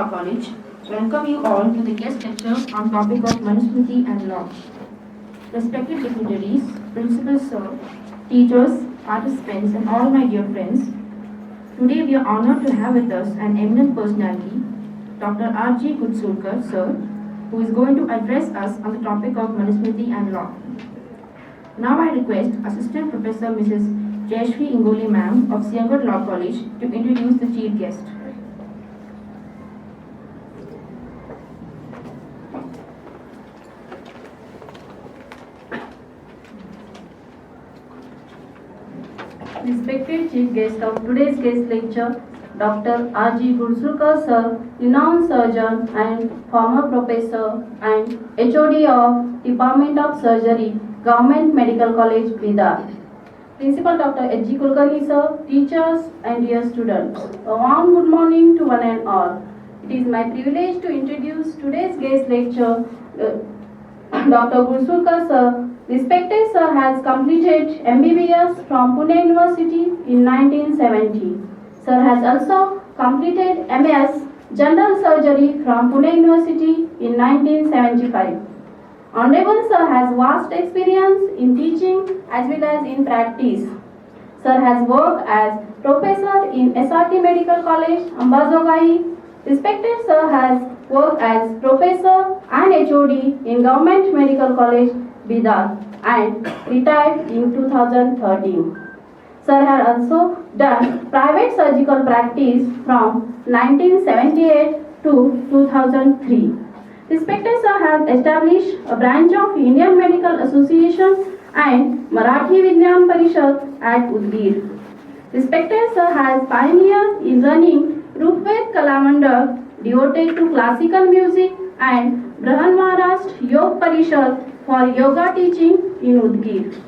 Law College, welcome you all to the guest lecture on topic of Manusmriti and law. Respected dignitaries, principal sir, teachers, participants and all my dear friends, today we are honored to have with us an eminent personality, Dr. R.G. Gutsurkar sir, who is going to address us on the topic of Manusmriti and law. Now I request Assistant Professor Mrs. Jayashri Ingoli ma'am of Siyangat Law College to introduce the chief guest. Respected chief guest of today's guest lecture, Dr. R.G. Gutsurkar sir, renowned surgeon and former professor and HOD of Department of Surgery, Government Medical College, Bidar. Principal Dr. H.G. Kulkarni sir, teachers and dear students, a warm good morning to one and all. It is my privilege to introduce today's guest lecture, Dr. Gutsurkar sir. Respected sir has completed MBBS from Pune University in 1970. Sir has also completed MS General Surgery from Pune University in 1975. Honorable sir has vast experience in teaching as well as in practice. Sir has worked as professor in SRT Medical College, Ambazogai. Respected sir has worked as professor and HOD in Government Medical College, Bidar, and retired in 2013. Sir has also done private surgical practice from 1978 to 2003. Respected sir has established a branch of Indian Medical Association and Marathi Vigyan Parishad at Udgir. Respected sir has pioneered in running Rupved Kalamandal devoted to classical music and Brahan Maharashtra Yog Parishad for yoga teaching in Udgir.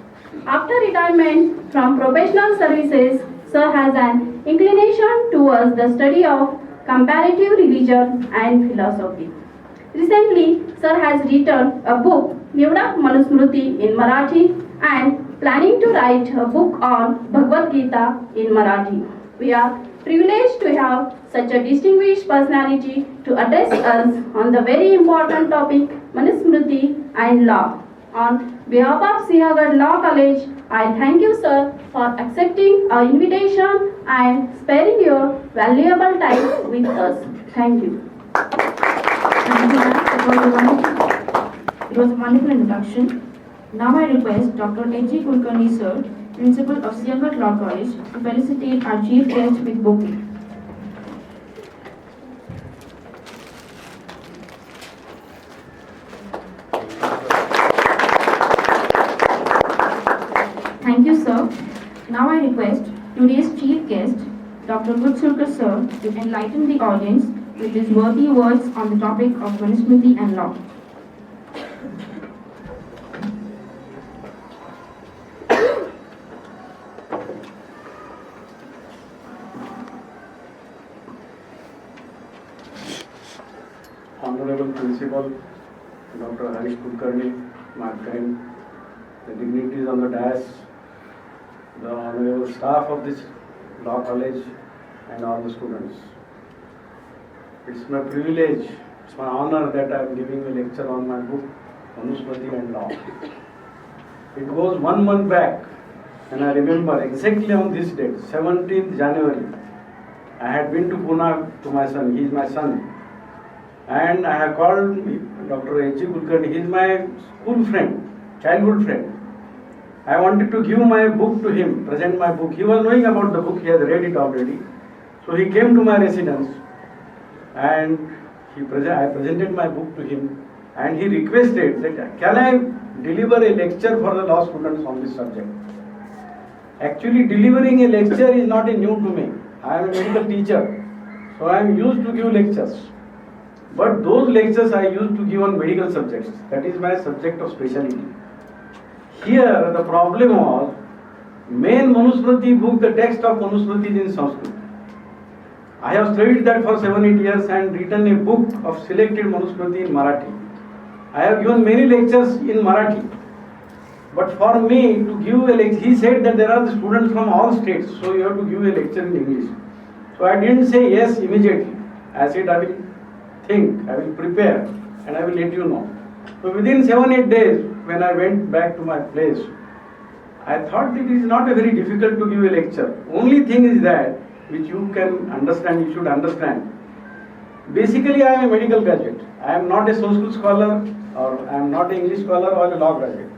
After retirement from professional services, sir has an inclination towards the study of comparative religion and philosophy. Recently, sir has written a book, Nivdak Manusmriti in Marathi, and planning to write a book on Bhagavad Gita in Marathi. We are privileged to have such a distinguished personality to address us on the very important topic, Manusmriti and law. On behalf of Siyangat Law College, I thank you, sir, for accepting our invitation and sparing your valuable time with us. Thank you. Thank you, ma'am. It was a wonderful introduction. Now I request Dr. H.G. Kulkarni sir, Principal of Siyangat Law College, to felicitate our chief guest with bouquet. Thank you, sir. Now I request today's chief guest, Dr. Gutsurkar sir, to enlighten the audience with his worthy words on the topic of Manusmriti and law. Honorable Principal, Dr. Harish Kulkarni, my friend, the dignitaries on the dais, the honorable staff of this law college, and all the students. It's my privilege, it's my honor that I am giving a lecture on my book, Manusmriti and Law. It goes 1 month back, and I remember exactly on this date, 17th January, I had been to Pune to my son, he is my son. And I have called Dr. H.G. Kulkarni, he is my school friend, childhood friend. I wanted to give my book to him, present my book. He was knowing about the book, he has read it already. So he came to my residence and I presented my book to him and he requested that, can I deliver a lecture for the law students on this subject? Actually, delivering a lecture is not new to me. I am a medical teacher, so I am used to give lectures. But those lectures I used to give on medical subjects. That is my subject of specialty. Here the problem was, main Manusmriti book, the text of Manusmriti is in Sanskrit. I have studied that for 7-8 years and written a book of selected Manusmriti in Marathi. I have given many lectures in Marathi. But for me to give a lecture, he said that there are the students from all states, so you have to give a lecture in English. So I didn't say yes immediately. I said I will think, I will prepare, and I will let you know. So within 7-8 days, when I went back to my place, I thought it is not a very difficult to give a lecture. Only thing is that which you can understand, you should understand. Basically, I am a medical graduate. I am not a social scholar, or I am not an English scholar or a law graduate.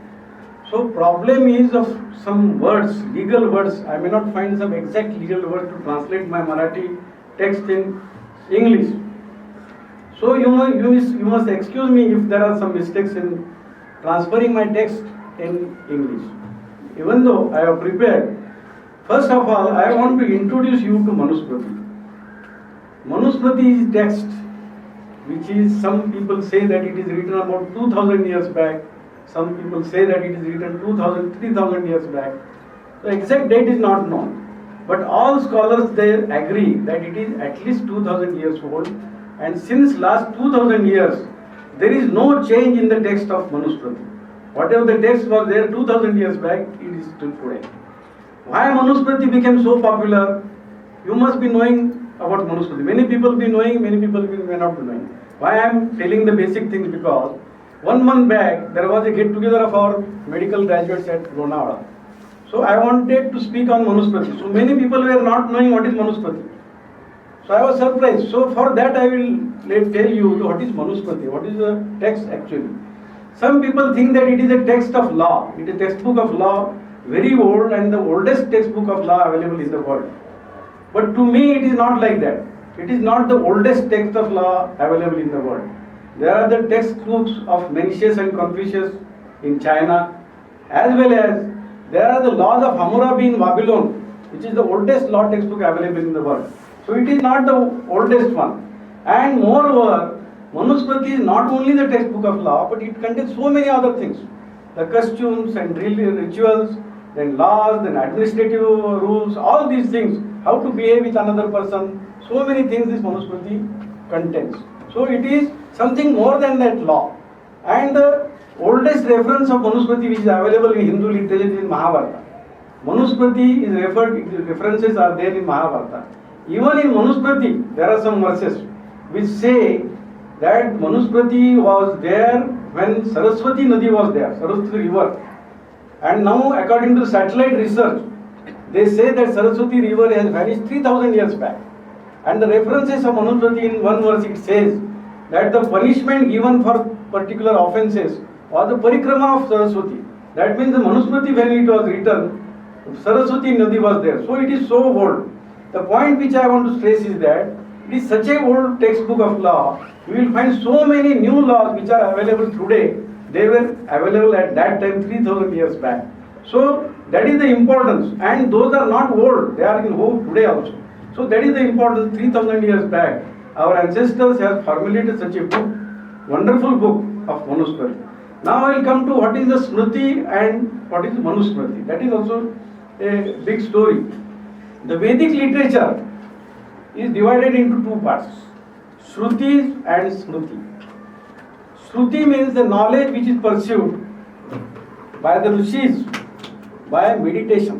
So problem is of some words, legal words. I may not find some exact legal word to translate my Marathi text in English. So you must excuse me if there are some mistakes in transferring my text in English. Even though I have prepared, first of all, I want to introduce you to Manusmriti. Manusmriti is text which is, some people say that it is written about 2000 years back, some people say that it is written 3000 years back. The exact date is not known, but all scholars there agree that it is at least 2000 years old, and since last 2000 years there is no change in the text of Manusmriti. Whatever the text was there 2000 years back, it is still today. Why Manusmriti became so popular? You must be knowing about Manusmriti. Many people be knowing, many people may not be knowing. Why I am telling the basic things? Because 1 month back there was a get together of our medical graduates at Lonavala. So I wanted to speak on Manusmriti. So many people were not knowing what is Manusmriti. So I was surprised. So for that I will tell you what is Manusmriti, what is the text actually. Some people think that it is a text of law. It is a textbook of law, very old, and the oldest textbook of law available in the world. But to me it is not like that. It is not the oldest text of law available in the world. There are the textbooks of Mencius and Confucius in China, as well as there are the laws of Hammurabi in Babylon, which is the oldest law textbook available in the world. So it is not the oldest one. And moreover, Manusmriti is not only the textbook of law, but it contains so many other things. The costumes and rituals, then laws, then administrative rules, all these things, how to behave with another person, so many things this Manusmriti contains. So it is something more than that law. And the oldest reference of Manusmriti which is available in Hindu literature is in Mahabharata. Manusmriti is referred, references are there in Mahabharata. Even in Manusmriti, there are some verses which say that Manusmriti was there when Saraswati Nadi was there, Saraswati river. And now according to satellite research, they say that Saraswati river has vanished 3000 years back. And the references of Manusmriti, in one verse it says that the punishment given for particular offences was the parikrama of Saraswati. That means the Manusmriti, when it was written, Saraswati Nadi was there. So it is so old. The point which I want to stress is that it is such a old textbook of law. You will find so many new laws which are available today. They were available at that time 3000 years back. So that is the importance, and those are not old, they are in vogue today also. So that is the importance. 3000 years back, our ancestors have formulated such a book, wonderful book of Manusmriti. Now I will come to what is the Smriti and what is Manusmriti. That is also a big story. The Vedic literature is divided into two parts, Shrutis and Smriti. Shruti means the knowledge which is pursued by the Rishis, by meditation.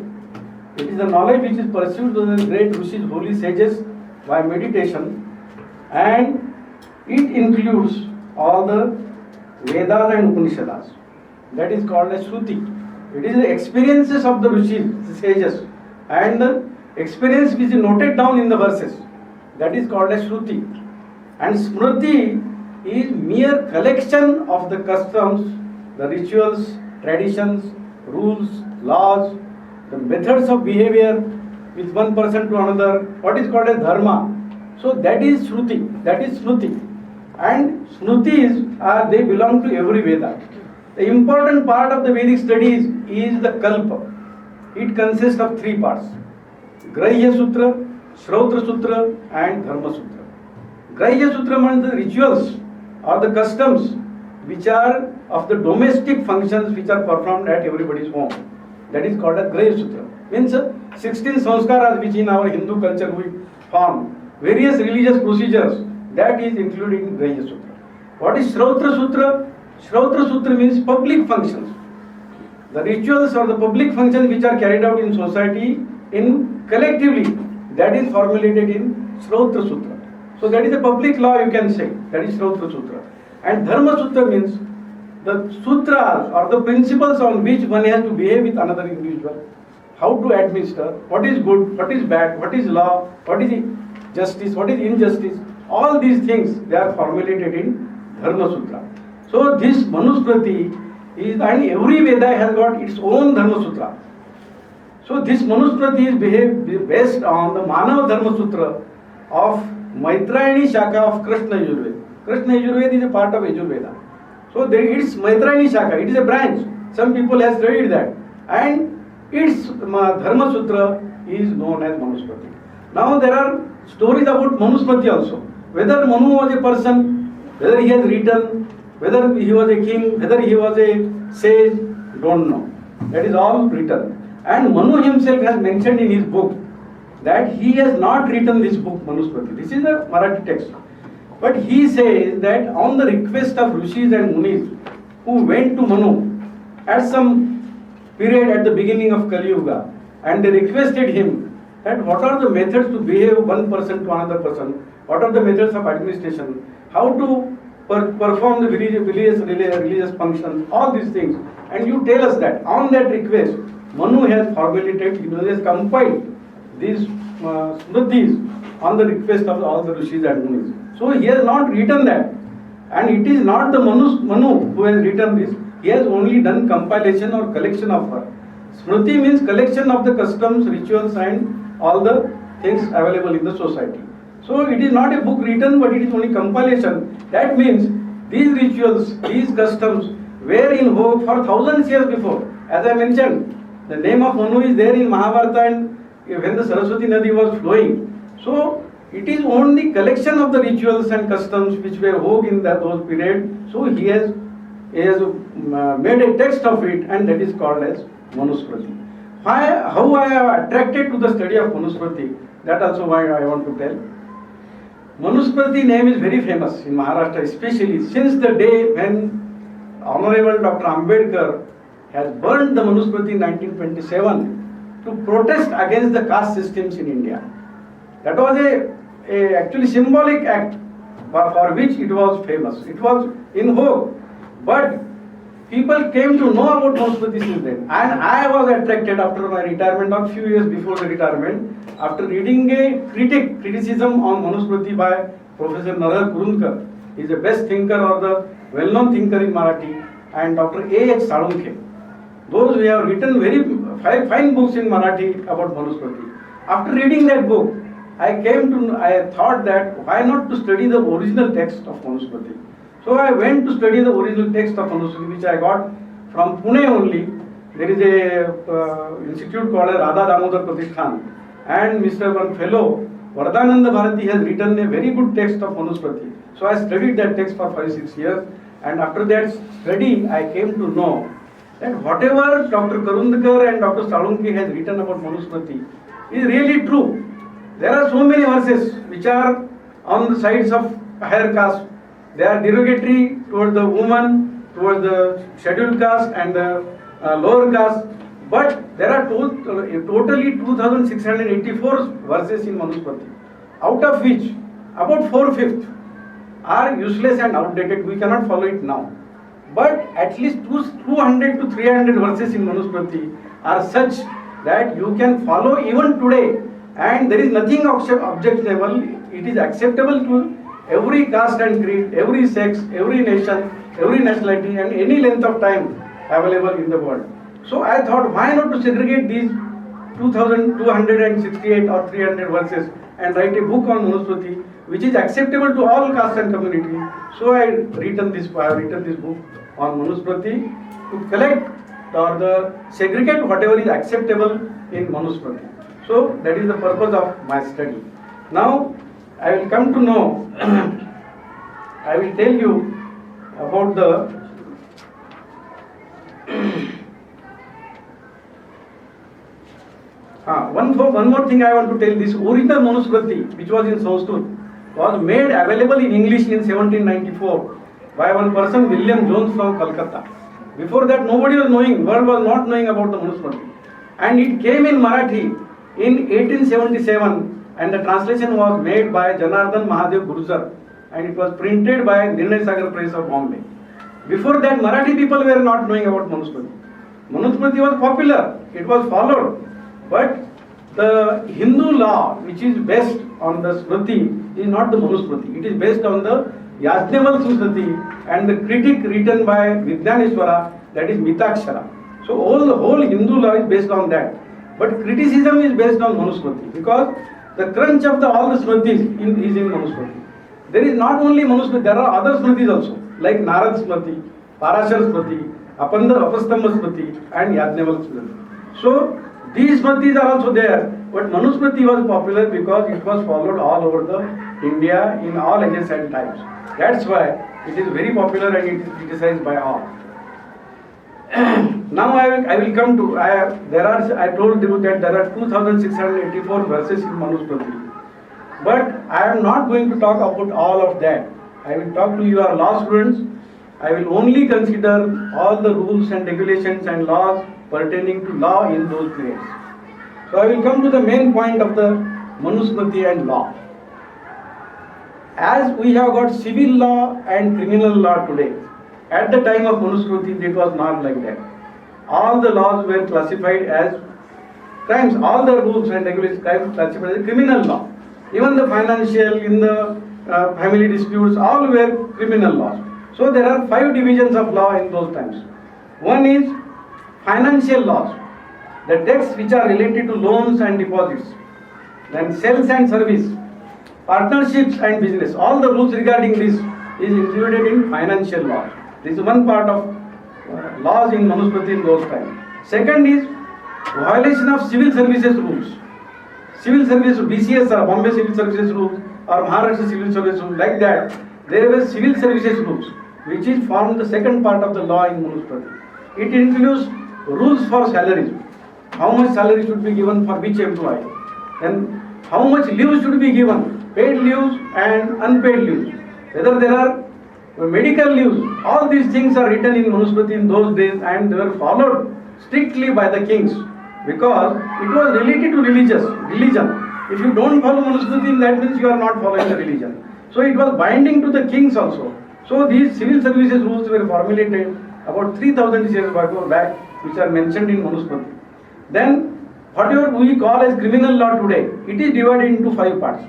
It is the knowledge which is pursued by the great Rishis, holy sages, by meditation, and it includes all the Vedas and Upanishads. That is called as Shruti. It is the experiences of the Rishis, the sages, and the experience which is noted down in the verses. That is called as Shruti. And Smriti is mere collection of the customs, the rituals, traditions, rules, laws, the methods of behavior with one person to another, what is called as dharma. So that is Shruti, that is Smriti. And Smritis they belong to every Veda. The important part of the Vedic studies is the Kalpa. It consists of three parts, Grahya Sutra, Shrautra Sutra and Dharma Sutra. Grahya Sutra means the rituals or the customs which are of the domestic functions which are performed at everybody's home. That is called as Grahya Sutra. Means 16 sanskaras which in our Hindu culture we form, various religious procedures, that is included in Grahya Sutra. What is Shrautra Sutra? Shrautra Sutra means public functions. The rituals or the public functions which are carried out in society in collectively, that is formulated in Shrautra Sutra. So that is a public law, you can say. That is Shrautra Sutra. And Dharma Sutra means the sutras or the principles on which one has to behave with another individual, how to administer, what is good, what is bad, what is law, what is justice, what is injustice. All these things, they are formulated in Dharma Sutra. So this Manusmriti is, and every Veda has got its own Dharma Sutra. So this Manusmriti is based on the Manav Dharma Sutra of Maitrayani Shaka of Krishna Yajurveda. Krishna Yajurveda is a part of Yajurveda. So it's Maitrayani Shaka, it is a branch. Some people have studied that. And its Dharma Sutra is known as Manusmriti. Now there are stories about Manusmriti also. Whether Manu was a person, whether he has written, whether he was a king, whether he was a sage, don't know. That is all written. And Manu himself has mentioned in his book that he has not written this book, Manusmriti. This is a Marathi text. But he says that on the request of Rishis and Munis who went to Manu at some period at the beginning of Kali Yuga, and they requested him that what are the methods to behave one person to another person, what are the methods of administration, how to perform the religious functions, all these things. And you tell us that. On that request, Manu has formulated, he has compiled these smritis on the request of all the Rishis and Munis. So he has not written that. And it is not the Manu who has written this. He has only done compilation or collection of her. Smriti means collection of the customs, rituals and all the things available in the society. So it is not a book written, but it is only compilation. That means these rituals, these customs were in vogue for thousands of years before. As I mentioned, the name of Manu is there in Mahabharata and when the Saraswati Nadi was flowing. So it is only collection of the rituals and customs which were vogue in those periods. So he has made a text of it, and that is called as Manusmriti. How I am attracted to the study of Manusmriti, that also I want to tell. Manusmriti name is very famous in Maharashtra, especially since the day when Honorable Dr. Ambedkar has burned the Manusmriti in 1927 to protest against the caste systems in India. That was a actually symbolic act for which it was famous. It was in vogue. But people came to know about Manusmriti since then. And I was attracted after my retirement, not few years before the retirement, after reading a criticism on Manusmriti by Professor Narahar Kurundkar. He is the best thinker or the well-known thinker in Marathi, and Dr. A.H. Salunkhe. Those who have written very fine books in Marathi about Manusmriti. After reading that book, I thought that why not to study the original text of Manusmriti. So I went to study the original text of Manusmriti, which I got from Pune only. There is a institute called Radha Damodar Pratishthan, and Mr. One fellow, Vardhananda Bharati, has written a very good text of Manusmriti. So I studied that text for 5-6 years, and after that study, I came to know that whatever Dr. Kurundkar and Dr. Salunkhe has written about Manusmriti is really true. There are so many verses which are on the sides of higher caste. They are derogatory towards the woman, towards the scheduled caste and the lower caste. But there are totally 2684 verses in Manusmriti, out of which about 4/5 are useless and outdated. We cannot follow it now. But at least 200 to 300 verses in Manusmriti are such that you can follow even today. And there is nothing objectionable. It is acceptable to every caste and creed, every sex, every nation, every nationality, and any length of time available in the world. So I thought, why not to segregate these 2268 or 300 verses and write a book on Manusmriti, which is acceptable to all caste and community. So I have written this book on Manusmriti to collect or segregate whatever is acceptable in Manusmriti. So that is the purpose of my study. Now I will come to know, I will tell you about the one more thing I want to tell. This original Manusmriti, which was in Sanskrit, was made available in English in 1794 by one person, William Jones from Calcutta. Before that, nobody was knowing, world was not knowing about the Manusmriti. And it came in Marathi in 1877 and the translation was made by Janardhan Mahadev Gurjar, and it was printed by Nirnay Sagar Press of Bombay. Before that, Marathi people were not knowing about Manusmriti. Manusmriti was popular, it was followed, but the Hindu law, which is based on the Smriti, is not the Manusmriti. It is based on the Yajnaval Smriti and the critic written by Vijnaneshwara, that is Mitakshara. So the whole Hindu law is based on that. But criticism is based on Manusmriti, because the crunch of all the Smritis is in Manusmriti. There is not only Manusmriti, there are other Smritis also, like Narad Smriti, Parashar Smriti, Apastamba Smriti, and Yajnaval Smriti. So these Smritis are also there, but Manusmriti was popular because it was followed all over the India in all ages and times. That's why it is very popular and it is criticized by all. Now I will come to, I told you that there are 2684 verses in Manusmriti. But I am not going to talk about all of that. I will talk to your law students. I will only consider all the rules and regulations and laws pertaining to law in those periods. So I will come to the main point of the Manusmriti and law. As we have got civil law and criminal law today, at the time of Manusmriti it was not like that. All the laws were classified as crimes, all the rules and regulations classified as criminal law. Even the financial, in the family disputes, all were criminal laws. So there are 5 divisions of law in those times. One is financial laws, the texts which are related to loans and deposits, then sales and service, partnerships and business. All the rules regarding this is included in financial law. This is one part of laws in Manusmriti in those times. Second is violation of civil services rules. Civil service, BCS or Bombay Civil Services rules or Maharashtra Civil Service rules, like that, there were civil services rules, which is formed the second part of the law in Manusmriti. It includes rules for salaries. How much salary should be given for which employee? Then how much leave should be given? Paid leaves and unpaid leaves. Whether there are medical leaves, all these things are written in Manusmriti in those days, and they were followed strictly by the kings, because it was related to religion. If you don't follow Manusmriti, that means you are not following the religion. So it was binding to the kings also. So these civil services rules were formulated about 3000 years back, which are mentioned in Manusmriti. Then whatever we call as criminal law today, it is divided into 5 parts.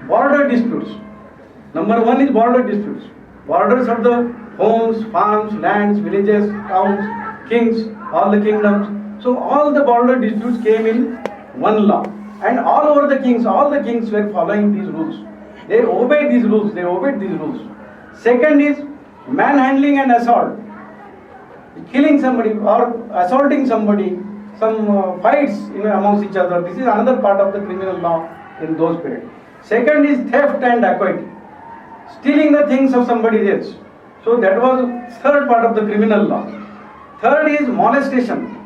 Border disputes. Number 1 is border disputes. Borders of the homes, farms, lands, villages, towns, kings, all the kingdoms. So all the border disputes came in one law. And all over the kings were following these rules. They obeyed these rules. Second is manhandling and assault. Killing somebody or assaulting somebody, some fights amongst each other. This is another part of the criminal law in those periods. Second is theft and dacoity. Stealing the things of somebody else. So that was third part of the criminal law. Third is molestation.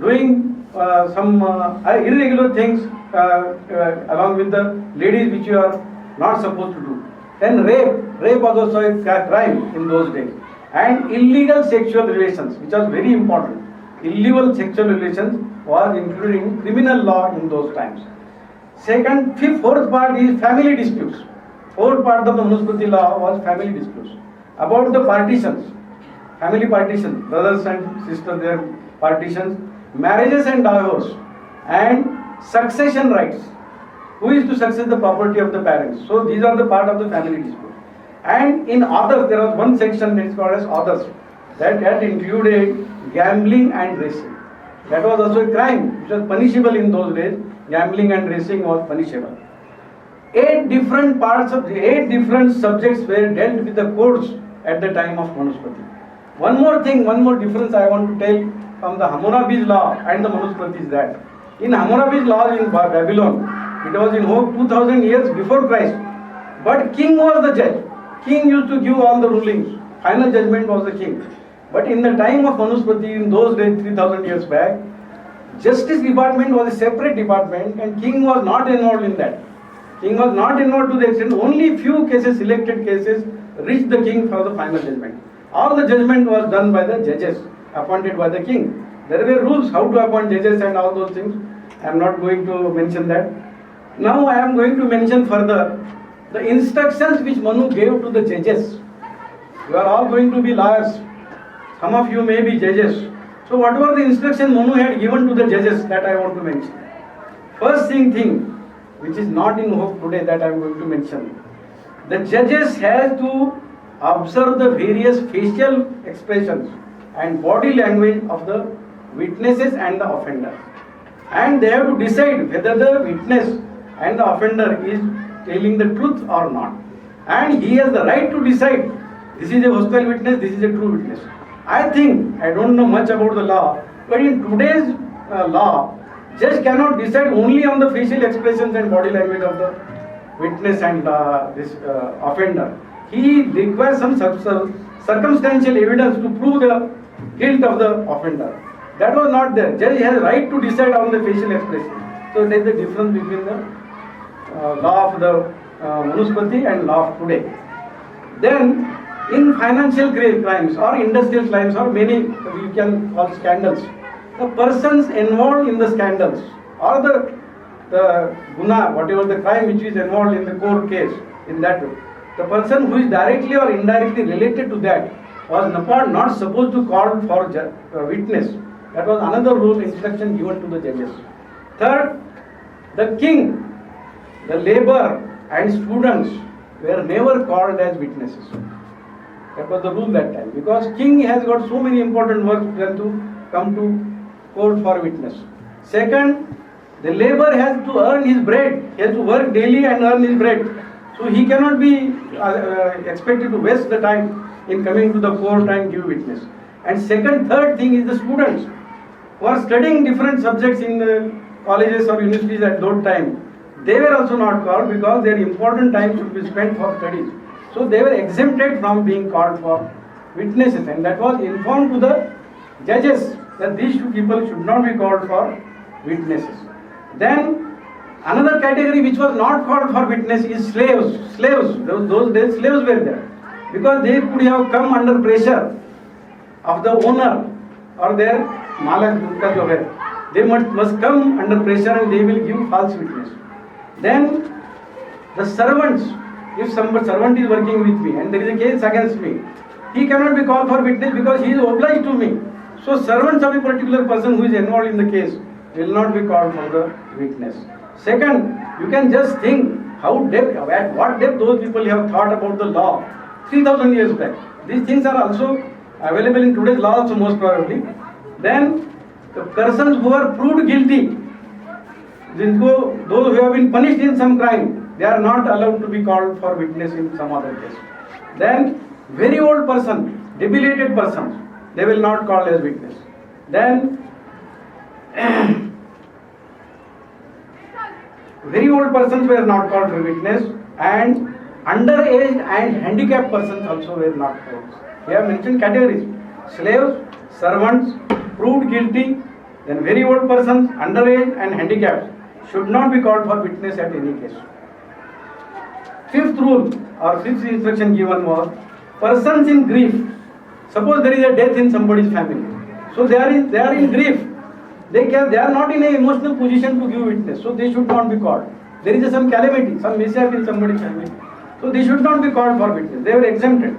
Doing some irregular things along with the ladies which you are not supposed to do. Then rape was also a crime in those days. And illegal sexual relations, which was very important. Illegal sexual relations was included in criminal law in those times. Fourth part is family disputes. Fourth part of the Manusmriti law was family disputes. About the partitions, family partitions, brothers and sisters, their partitions, marriages and divorce, and succession rights. Who is to succeed the property of the parents? So these are the part of the family dispute. And in others, there was one section that is called as others. That included gambling and racing. That was also a crime, which was punishable in those days. Gambling and racing was punishable. 8 different subjects were dealt with the courts at the time of Manusmriti. One more difference I want to tell from the Hammurabi's law and the Manusmriti is that in Hammurabi's law in Babylon, it was in 2000 years before Christ, but king was the judge. King used to give all the rulings. Final judgment was the king. But in the time of Manusmriti, in those days, 3000 years back, justice department was a separate department and king was not involved in that. King was not involved to the extent only few cases, selected cases, reached the king for the final judgment. All the judgment was done by the judges appointed by the king. There were rules how to appoint judges and all those things. I am not going to mention that. Now I am going to mention further the instructions which Manu gave to the judges. You are all going to be lawyers. Some of you may be judges. So what were the instructions Manu had given to the judges that I want to mention? First thing which is not in hope today that I am going to mention. The judges have to observe the various facial expressions and body language of the witnesses and the offender. And they have to decide whether the witness and the offender is telling the truth or not. And he has the right to decide this is a hostile witness, this is a true witness. I think, I don't know much about the law, but in today's law, judge cannot decide only on the facial expressions and body language of the witness and this offender. He requires some circumstantial evidence to prove the guilt of the offender. That was not there. Judge has right to decide on the facial expression. So there is the difference between the law of the Manuspati and law of today. Then in financial crimes or industrial crimes or many we can call scandals, the persons involved in the scandals or the guna, whatever the crime which is involved in the court case, in that way, the person who is directly or indirectly related to that was not supposed to call for witness. That was another rule, instruction given to the judges. Third, the king, the labor and students were never called as witnesses. That was the rule that time, because king has got so many important works than to come to court for witness. Second, the labor has to earn his bread. He has to work daily and earn his bread. So he cannot be expected to waste the time in coming to the court and give witness. And third thing is the students who are studying different subjects in the colleges or universities at that time. They were also not called because their important time should be spent for studies. So they were exempted from being called for witnesses, and that was informed to the judges that these two people should not be called for witnesses. Then another category which was not called for witness is slaves. Those days slaves were there because they could have come under pressure of the owner or their malak unka jo hai. They must come under pressure and they will give false witness. Then the servants, if some servant is working with me and there is a case against me, he cannot be called for witness because he is obliged to me. So servants of a particular person who is involved in the case will not be called for the witness. Second, you can just think at what depth those people have thought about the law 3000 years back. These things are also available in today's law also most probably. Then the persons who are proved guilty, those who have been punished in some crime, they are not allowed to be called for witness in some other case. Then very old person, debilitated persons, they will not call as witness. Then very old persons were not called for witness, and underage and handicapped persons also were not called. We have mentioned categories: slaves, servants, proved guilty, then very old persons, underage and handicapped should not be called for witness at any case. Fifth rule or fifth instruction given was persons in grief. Suppose there is a death in somebody's family, so they are in grief. They are not in an emotional position to give witness, so they should not be called. There is some calamity, some mishap in somebody's family, so they should not be called for witness. They were exempted.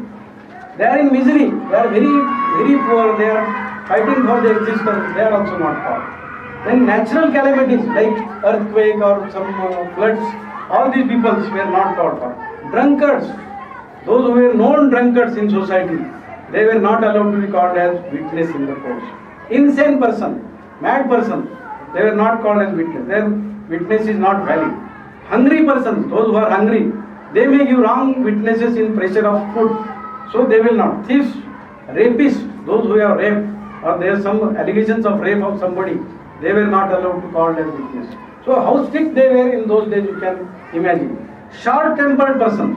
They are in misery. They are very poor. They are fighting for their existence. They are also not called. Then natural calamities like earthquake or some floods, all these people were not called for. Drunkards, those who were known drunkards in society, they were not allowed to be called as witness in the courts. Insane person, mad person, they were not called as witness. Their witness is not valid. Hungry persons, those who are hungry, they may give wrong witnesses in pressure of food, so they will not. Thieves, rapists, those who have raped or there are some allegations of rape of somebody, they were not allowed to call as witness. So how strict they were in those days you can imagine. Short-tempered person,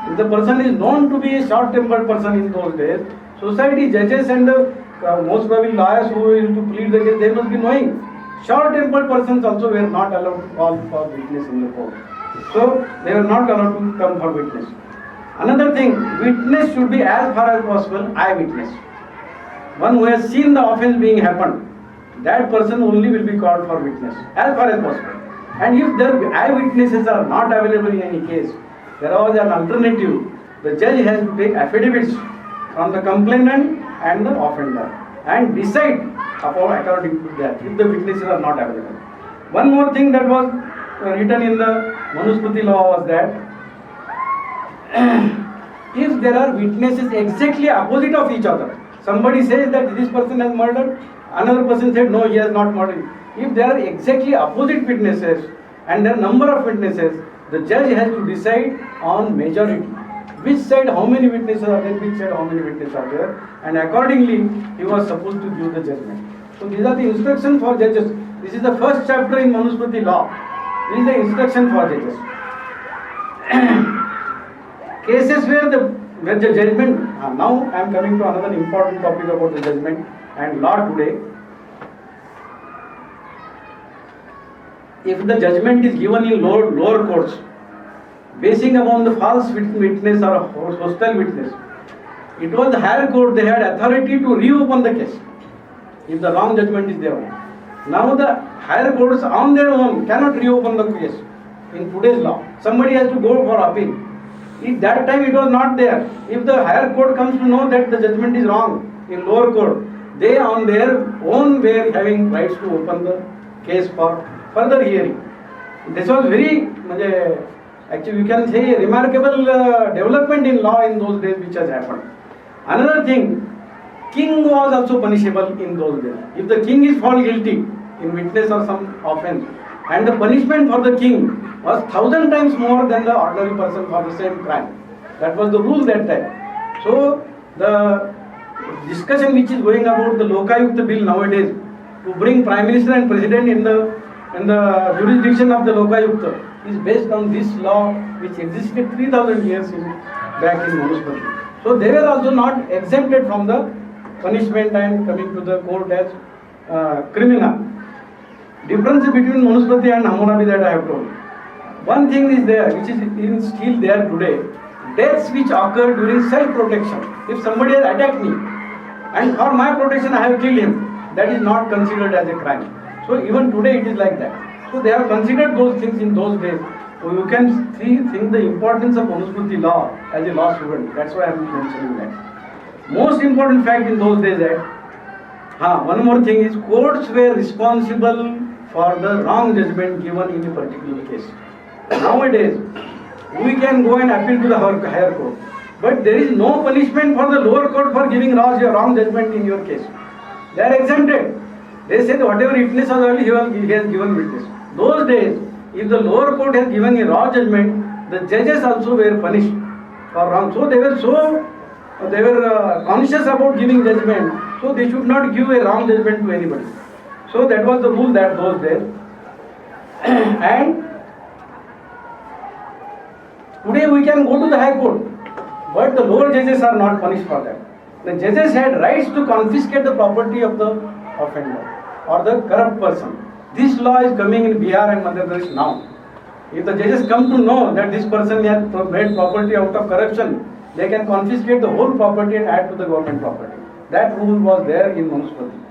if the person is known to be a short-tempered person in those days, society judges and most probably lawyers who will to plead the case, they must be knowing. Short-tempered persons also were not allowed to call for witness in the court. So they were not allowed to come for witness. Another thing, witness should be as far as possible eyewitness. One who has seen the offence being happened, that person only will be called for witness, as far as possible. And if the eyewitnesses are not available in any case, there was an alternative. The judge has to take affidavits from the complainant and the offender and decide according to that if the witnesses are not available. One more thing that was written in the Manusmriti law was that if there are witnesses exactly opposite of each other, somebody says that this person has murdered, another person said no, he has not murdered. If there are exactly opposite witnesses and there are number of witnesses, the judge has to decide on majority. Which side how many witnesses are there, which side how many witnesses are there, and accordingly he was supposed to give the judgment. So these are the instructions for judges. This is the first chapter in Manusmriti law. This is the instruction for judges. Cases where the judgment, now I am coming to another important topic about the judgment and law today. If the judgment is given in lower courts, basing upon the false witness or hostile witness, it was the higher court, they had authority to reopen the case if the wrong judgment is there. Now the higher courts on their own cannot reopen the case in today's law. Somebody has to go for appeal. If that time it was not there, if the higher court comes to know that the judgment is wrong in lower court, they on their own were having rights to open the case for further hearing. This was very, actually you can say, remarkable development in law in those days which has happened. Another thing, king was also punishable in those days. If the king is found guilty in witness or some offense, and the punishment for the king was 1,000 times more than the ordinary person for the same crime. That was the rule that time. So the discussion which is going about the Lokayukta bill nowadays to bring Prime Minister and President in the jurisdiction of the Lokayukta is based on this law which existed 3,000 years back in Manusmriti. So they were also not exempted from the punishment and coming to the court as criminal. Difference between Manusmriti and Hammurabi that I have told. One thing is there which is still there today. Deaths which occur during self-protection. If somebody has attacked me and for my protection I have killed him, that is not considered as a crime. So even today it is like that. So they have considered those things in those days. So you can think the importance of Manusmriti law as a law student. That's why I am mentioning that. Most important fact in those days that one more thing is courts were responsible for the wrong judgment given in a particular case. Nowadays, we can go and appeal to the higher court. But there is no punishment for the lower court for giving wrong judgment in your case. They are exempted. They say that whatever witness was early, he has given witness. Those days, if the lower court has given a wrong judgment, the judges also were punished for wrong. So they were conscious about giving judgment. So they should not give a wrong judgment to anybody. So that was the rule that those days. And today we can go to the high court, but the lower judges are not punished for that. The judges had rights to confiscate the property of the offender or the corrupt person. This law is coming in Bihar and Madhya Pradesh now. If the judges come to know that this person has made property out of corruption, they can confiscate the whole property and add to the government property. That rule was there in Manusmriti.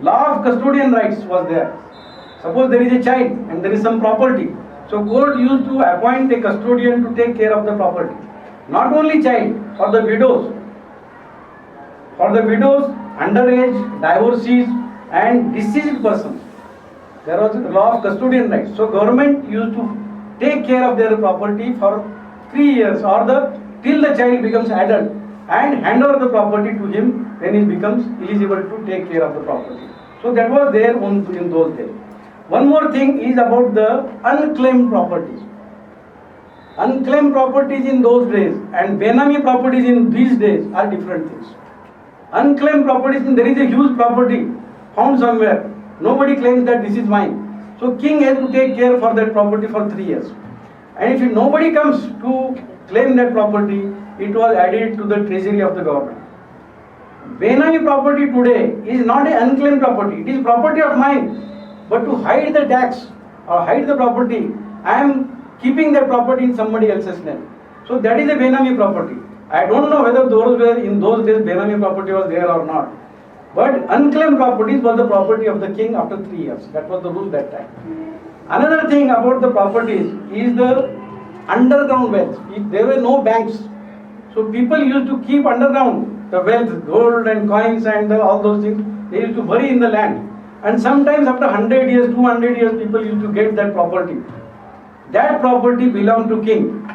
Law of custodian rights was there. Suppose there is a child and there is some property. So court used to appoint a custodian to take care of the property. Not only child, for the widows. For the widows, underage, divorcees and deceased persons. There was a law of custodian rights. So government used to take care of their property for 3 years or till the child becomes adult and hand over the property to him when he becomes eligible to take care of the property. So that was there in those days. One more thing is about the unclaimed properties. Unclaimed properties in those days and Benami properties in these days are different things. Unclaimed properties means there is a huge property found somewhere. Nobody claims that this is mine. So king has to take care for that property for 3 years. And if nobody comes to claim that property, it was added to the treasury of the government. Benami property today is not an unclaimed property. It is property of mine. But to hide the tax or hide the property, I am keeping that property in somebody else's name. So that is a Benami property. I don't know whether those were in those days Benami property was there or not. But unclaimed properties was the property of the king after 3 years. That was the rule that time. Another thing about the properties is the underground wealth. There were no banks, so people used to keep underground the wealth, gold and coins and all those things. They used to bury in the land, and sometimes after 100 years, 200 years, people used to get that property. That property belonged to king,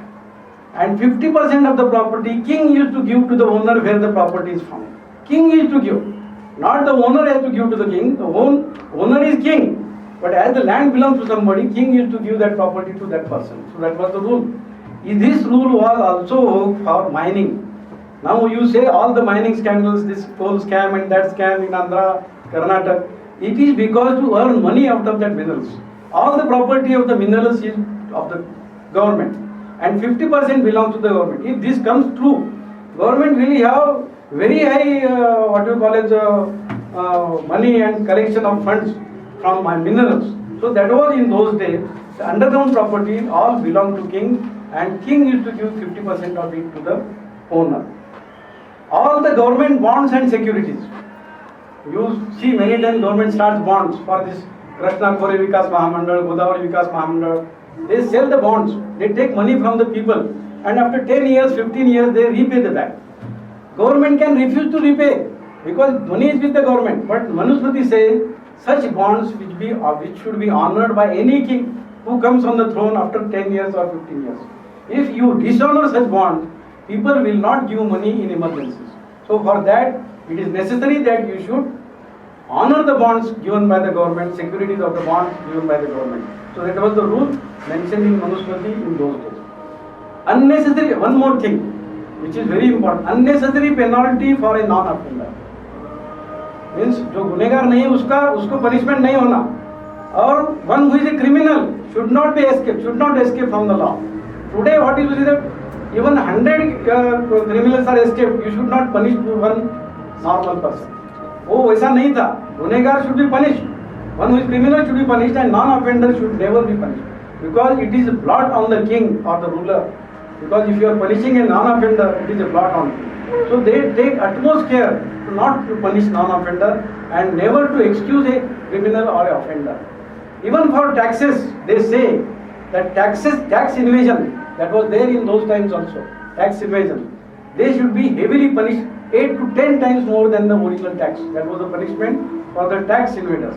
and 50% of the property king used to give to the owner where the property is found. King used to give, not the owner has to give to the king. The owner is king, but as the land belongs to somebody, king used to give that property to that person. So that was the rule. This rule was also for mining. Now you say all the mining scandals, this coal scam and that scam in Andhra, Karnataka, it is because to earn money out of that minerals. All the property of the minerals is of the government, and 50% belongs to the government. If this comes true, government really have very high money and collection of funds from my minerals. So that was in those days. The underground property all belonged to king, and king used to give 50% of it to the owner. All the government bonds and securities. You see many times government starts bonds for this Krishna Kore Vikas Mahamandal, Godavari Vikas Mahamandal. They sell the bonds. They take money from the people, and after 10 years, 15 years, they repay the bank. Government can refuse to repay because money is with the government. But Manusmriti says such bonds which should be honored by any king who comes on the throne after 10 years or 15 years. If you dishonor such bonds, people will not give money in emergencies. So for that, it is necessary that you should honor the bonds given by the government, securities of the bonds given by the government. So that was the rule mentioned in Manusmriti in those days. Unnecessary, one more thing, which is very important, unnecessary penalty for a non-offender. Means जो गुनेगार नहीं उसको punishment नहीं होना, और one who is a criminal should not escape from the law. Today what is that even 100 criminals are escaped, you should not punish one normal person. वो वैसा नहीं था. गुनेगार should be punished, one who is criminal should be punished, and non-offender should never be punished, because it is a blot on the king or the ruler. Because if you are punishing a non-offender, it is a blot on him. So they take utmost care not to punish non-offender and never to excuse a criminal or a offender. Even for taxes, they say that tax evasion, that was there in those times also, tax evasion, they should be heavily punished 8 to 10 times more than the original tax. That was the punishment for the tax invaders.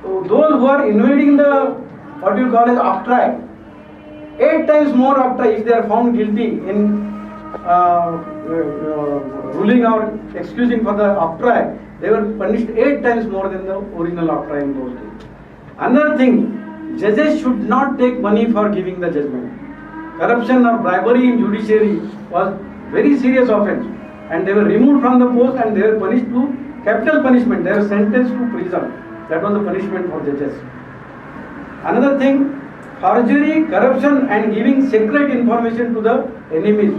So those who are invading the, what you call as octroi, 8 times more octroi, if they are found guilty in ruling or excusing for the octroi, they were punished 8 times more than the original octroi in those days. Another thing, judges should not take money for giving the judgment. Corruption or bribery in judiciary was very serious offence, and they were removed from the post and they were punished to capital punishment. They were sentenced to prison. That was the punishment for judges. Another thing, forgery, corruption and giving secret information to the enemies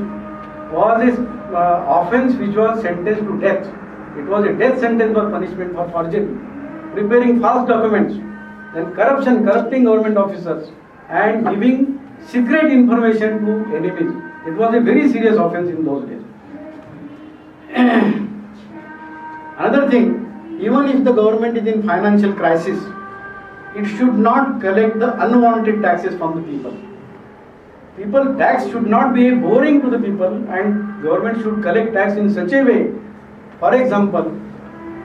was an offence which was sentenced to death. It was a death sentence or punishment for forgery. Preparing false documents, then corruption, corrupting government officers, and giving secret information to enemies. It was a very serious offence in those days. Another thing, even if the government is in financial crisis, it should not collect the unwanted taxes from the people. Tax should not be boring to the people, and government should collect tax in such a way. For example,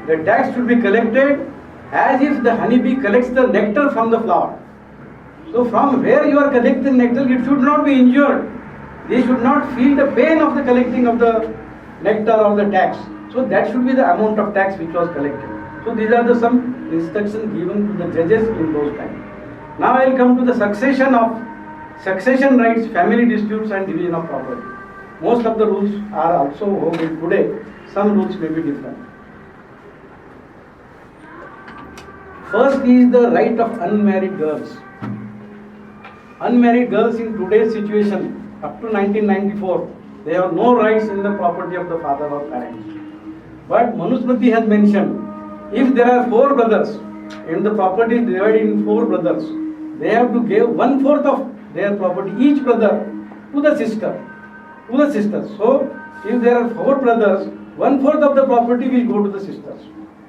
the tax should be collected as if the honeybee collects the nectar from the flower. So from where you are collecting nectar, it should not be injured. They should not feel the pain of the collecting of the nectar or the tax. So that should be the amount of tax which was collected. So these are some instructions given to the judges in those times. Now I will come to the succession rights, family disputes and division of property. Most of the rules are also obeyed today. Some rules may be different. First is the right of unmarried girls. Unmarried girls in today's situation, up to 1994, they have no rights in the property of the father or parents. But Manusmriti has mentioned, if there are 4 brothers and the property is divided in 4 brothers, they have to give 1/4 of their property, each brother, to the sister. So if there are 4 brothers, 1/4 of the property will go to the sisters.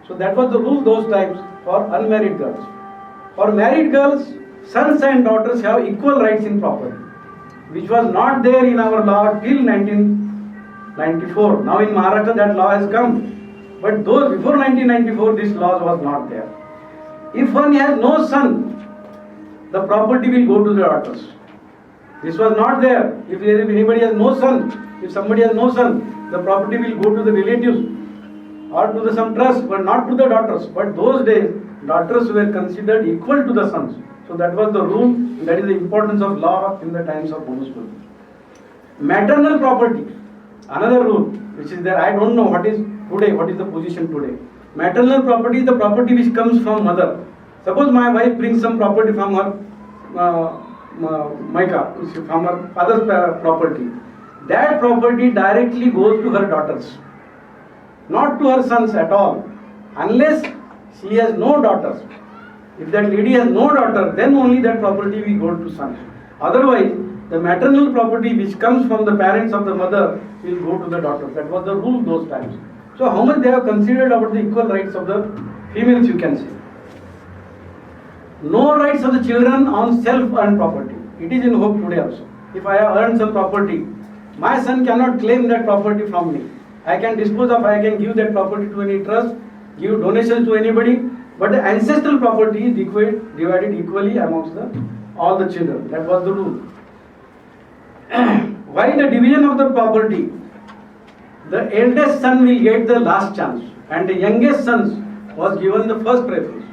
So that was the rule those times for unmarried girls. For married girls, sons and daughters have equal rights in property, which was not there in our law till 1994. Now in Maharashtra that law has come, but those before 1994 this law was not there. If one has no son, the property will go to the daughters. This was not there. If anybody has no son, if somebody has no son, the property will go to the relatives or to some trust, but not to the daughters. But those days, daughters were considered equal to the sons. So that was the rule. That is the importance of law in the times of Manusmriti. Maternal property, another rule which is there. I don't know what is today. What is the position today? Maternal property is the property which comes from mother. Suppose my wife brings some property from her Maika, from her father's property. That property directly goes to her daughters, not to her sons at all, unless she has no daughters. If that lady has no daughter, then only that property will go to sons. Otherwise, the maternal property which comes from the parents of the mother will go to the daughters. That was the rule those times. So how much they have considered about the equal rights of the females, you can say. No rights of the children on self-earned property. It is in hope today also. If I have earned some property, my son cannot claim that property from me. I can dispose of, I can give that property to any trust, give donations to anybody, but the ancestral property is divided equally amongst all the children. That was the rule. While the division of the property, the eldest son will get the last chance and the youngest son was given the first preference.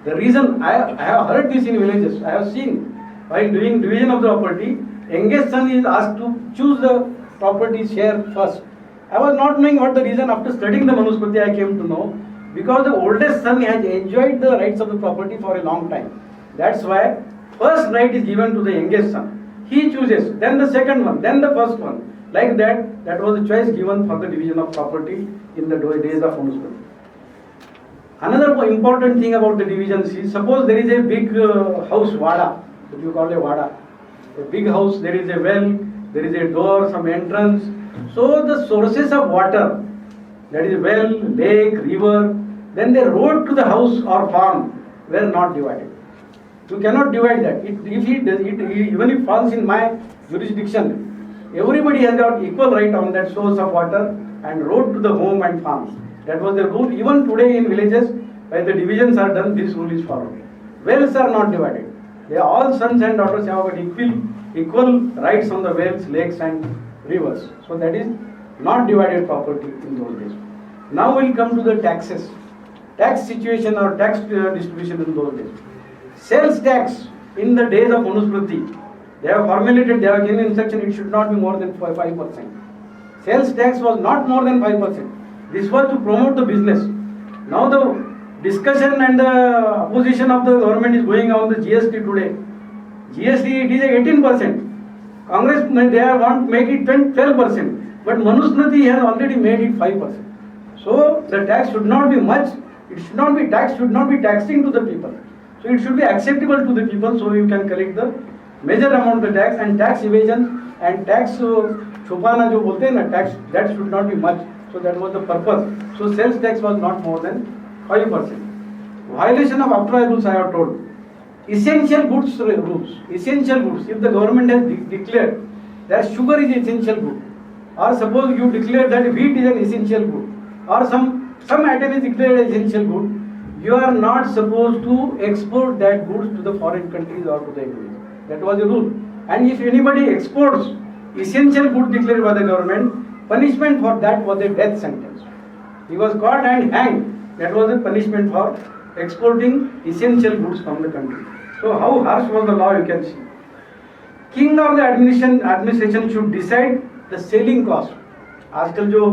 The reason, I have heard this in villages, I have seen, while doing division of the property, youngest son is asked to choose the property share first. I was not knowing what the reason. After studying the Manusmriti, I came to know, because the oldest son has enjoyed the rights of the property for a long time. That's why first right is given to the youngest son. He chooses, then the second one, then the first one. Like that, that was the choice given for the division of property in the days of Manusmriti. Another important thing about the divisions is, suppose there is a big house, vada, what you call a vada. A big house, there is a well, there is a door, some entrance. So the sources of water, that is well, lake, river, then the road to the house or farm were not divided. You cannot divide that. Even if it falls in my jurisdiction, everybody has got equal right on that source of water and road to the home and farms. That was the rule. Even today in villages, where the divisions are done, this rule is followed. Wells are not divided. They are all sons and daughters have got equal rights on the wells, lakes and rivers. So that is not divided property in those days. Now we will come to the taxes. Tax situation or tax distribution in those days. Sales tax in the days of Manusmriti, they have formulated, they have given instruction, it should not be more than 5%. Sales tax was not more than 5%. This was to promote the business. Now the discussion and the opposition of the government is going on the GST today. GST, it is 18%. Congress, they want to make it 12%. But Manusmriti has already made it 5%. So the tax should not be much. It should not be taxing to the people. So it should be acceptable to the people, so you can collect the major amount of the tax, and tax evasion and tax छुपाना जो बोलते हैं ना tax, that should not be much. So that was the purpose. So sales tax was not more than 5%. Violation of octroi rules I have told. Essential goods rules. Essential goods. If the government has declared that sugar is essential good, or suppose you declare that wheat is an essential good, or some item is declared essential good, you are not supposed to export that goods to the foreign countries or to the enemies. That was the rule. And if anybody exports essential good declared by the government, punishment for that was a death sentence. He was caught and hanged. That was the punishment for exporting essential goods from the country. So how harsh was the law, you can see. King or the administration should decide the selling cost. आजकल जो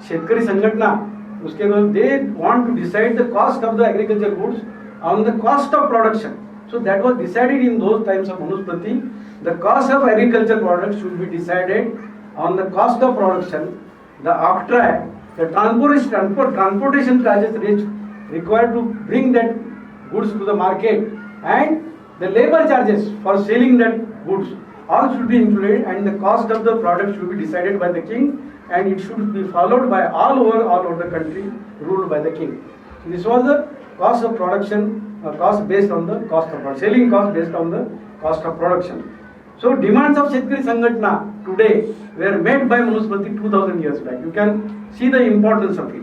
शेतकरी संगठना उसके they want to decide the cost of the agricultural goods on the cost of production. So that was decided in those times of Manusmriti. The cost of agricultural products should be decided on the cost of production, the octroi, the transportation charges required to bring that goods to the market, and the labor charges for selling that goods, all should be included, and the cost of the product should be decided by the king, and it should be followed by all over the country, ruled by the king. So this was the cost of production cost based on the cost of production, selling cost based on the cost of production. So demands of Shetkari Sangatna today were made by Manusmriti 2000 years back. You can see the importance of it.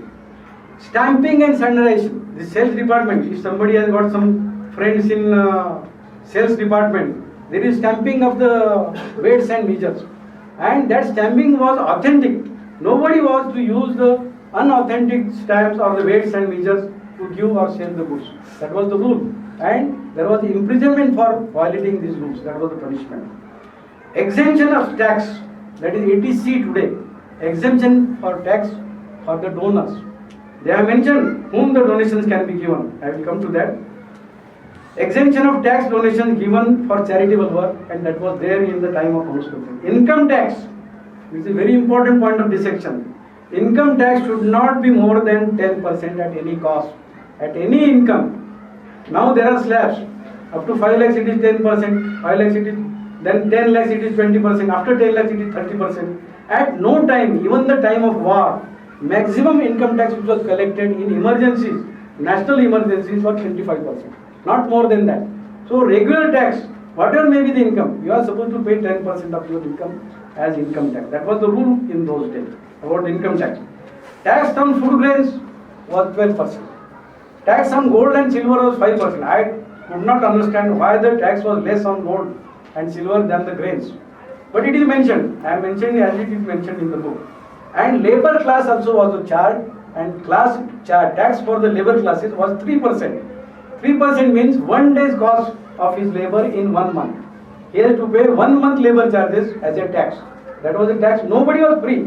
Stamping and standardization. The sales department, if somebody has got some friends in sales department, there is stamping of the weights and measures. And that stamping was authentic. Nobody was to use the unauthentic stamps or the weights and measures to give or sell the goods. That was the rule. And there was imprisonment for violating these rules. That was the punishment. Exemption of tax, that is 80C today. Exemption for tax for the donors. They have mentioned whom the donations can be given. I will come to that. Exemption of tax donations given for charitable work, and that was there in the time of Manusmriti. Income tax, which is a very important point of dissection. Income tax should not be more than 10% at any cost, at any income. Now there are slabs. Up to 5 lakhs it is 10%, 5 lakhs it is, then 10 lakhs it is 20%, after 10 lakhs it is 30%. At no time, even the time of war, maximum income tax which was collected in emergencies, national emergencies, was 25%. Not more than that. So regular tax, whatever may be the income, you are supposed to pay 10% of your income as income tax. That was the rule in those days about income tax. Tax on food grains was 12%. Tax on gold and silver was 5%. I could not understand why the tax was less on gold and silver than the grains. But it is mentioned. I am mentioning as it is mentioned in the book. And labor class also was charged, and tax for the labor classes was 3%. 3% means 1 day's cost of his labor in 1 month. He has to pay 1 month labor charges as a tax. That was a tax. Nobody was free.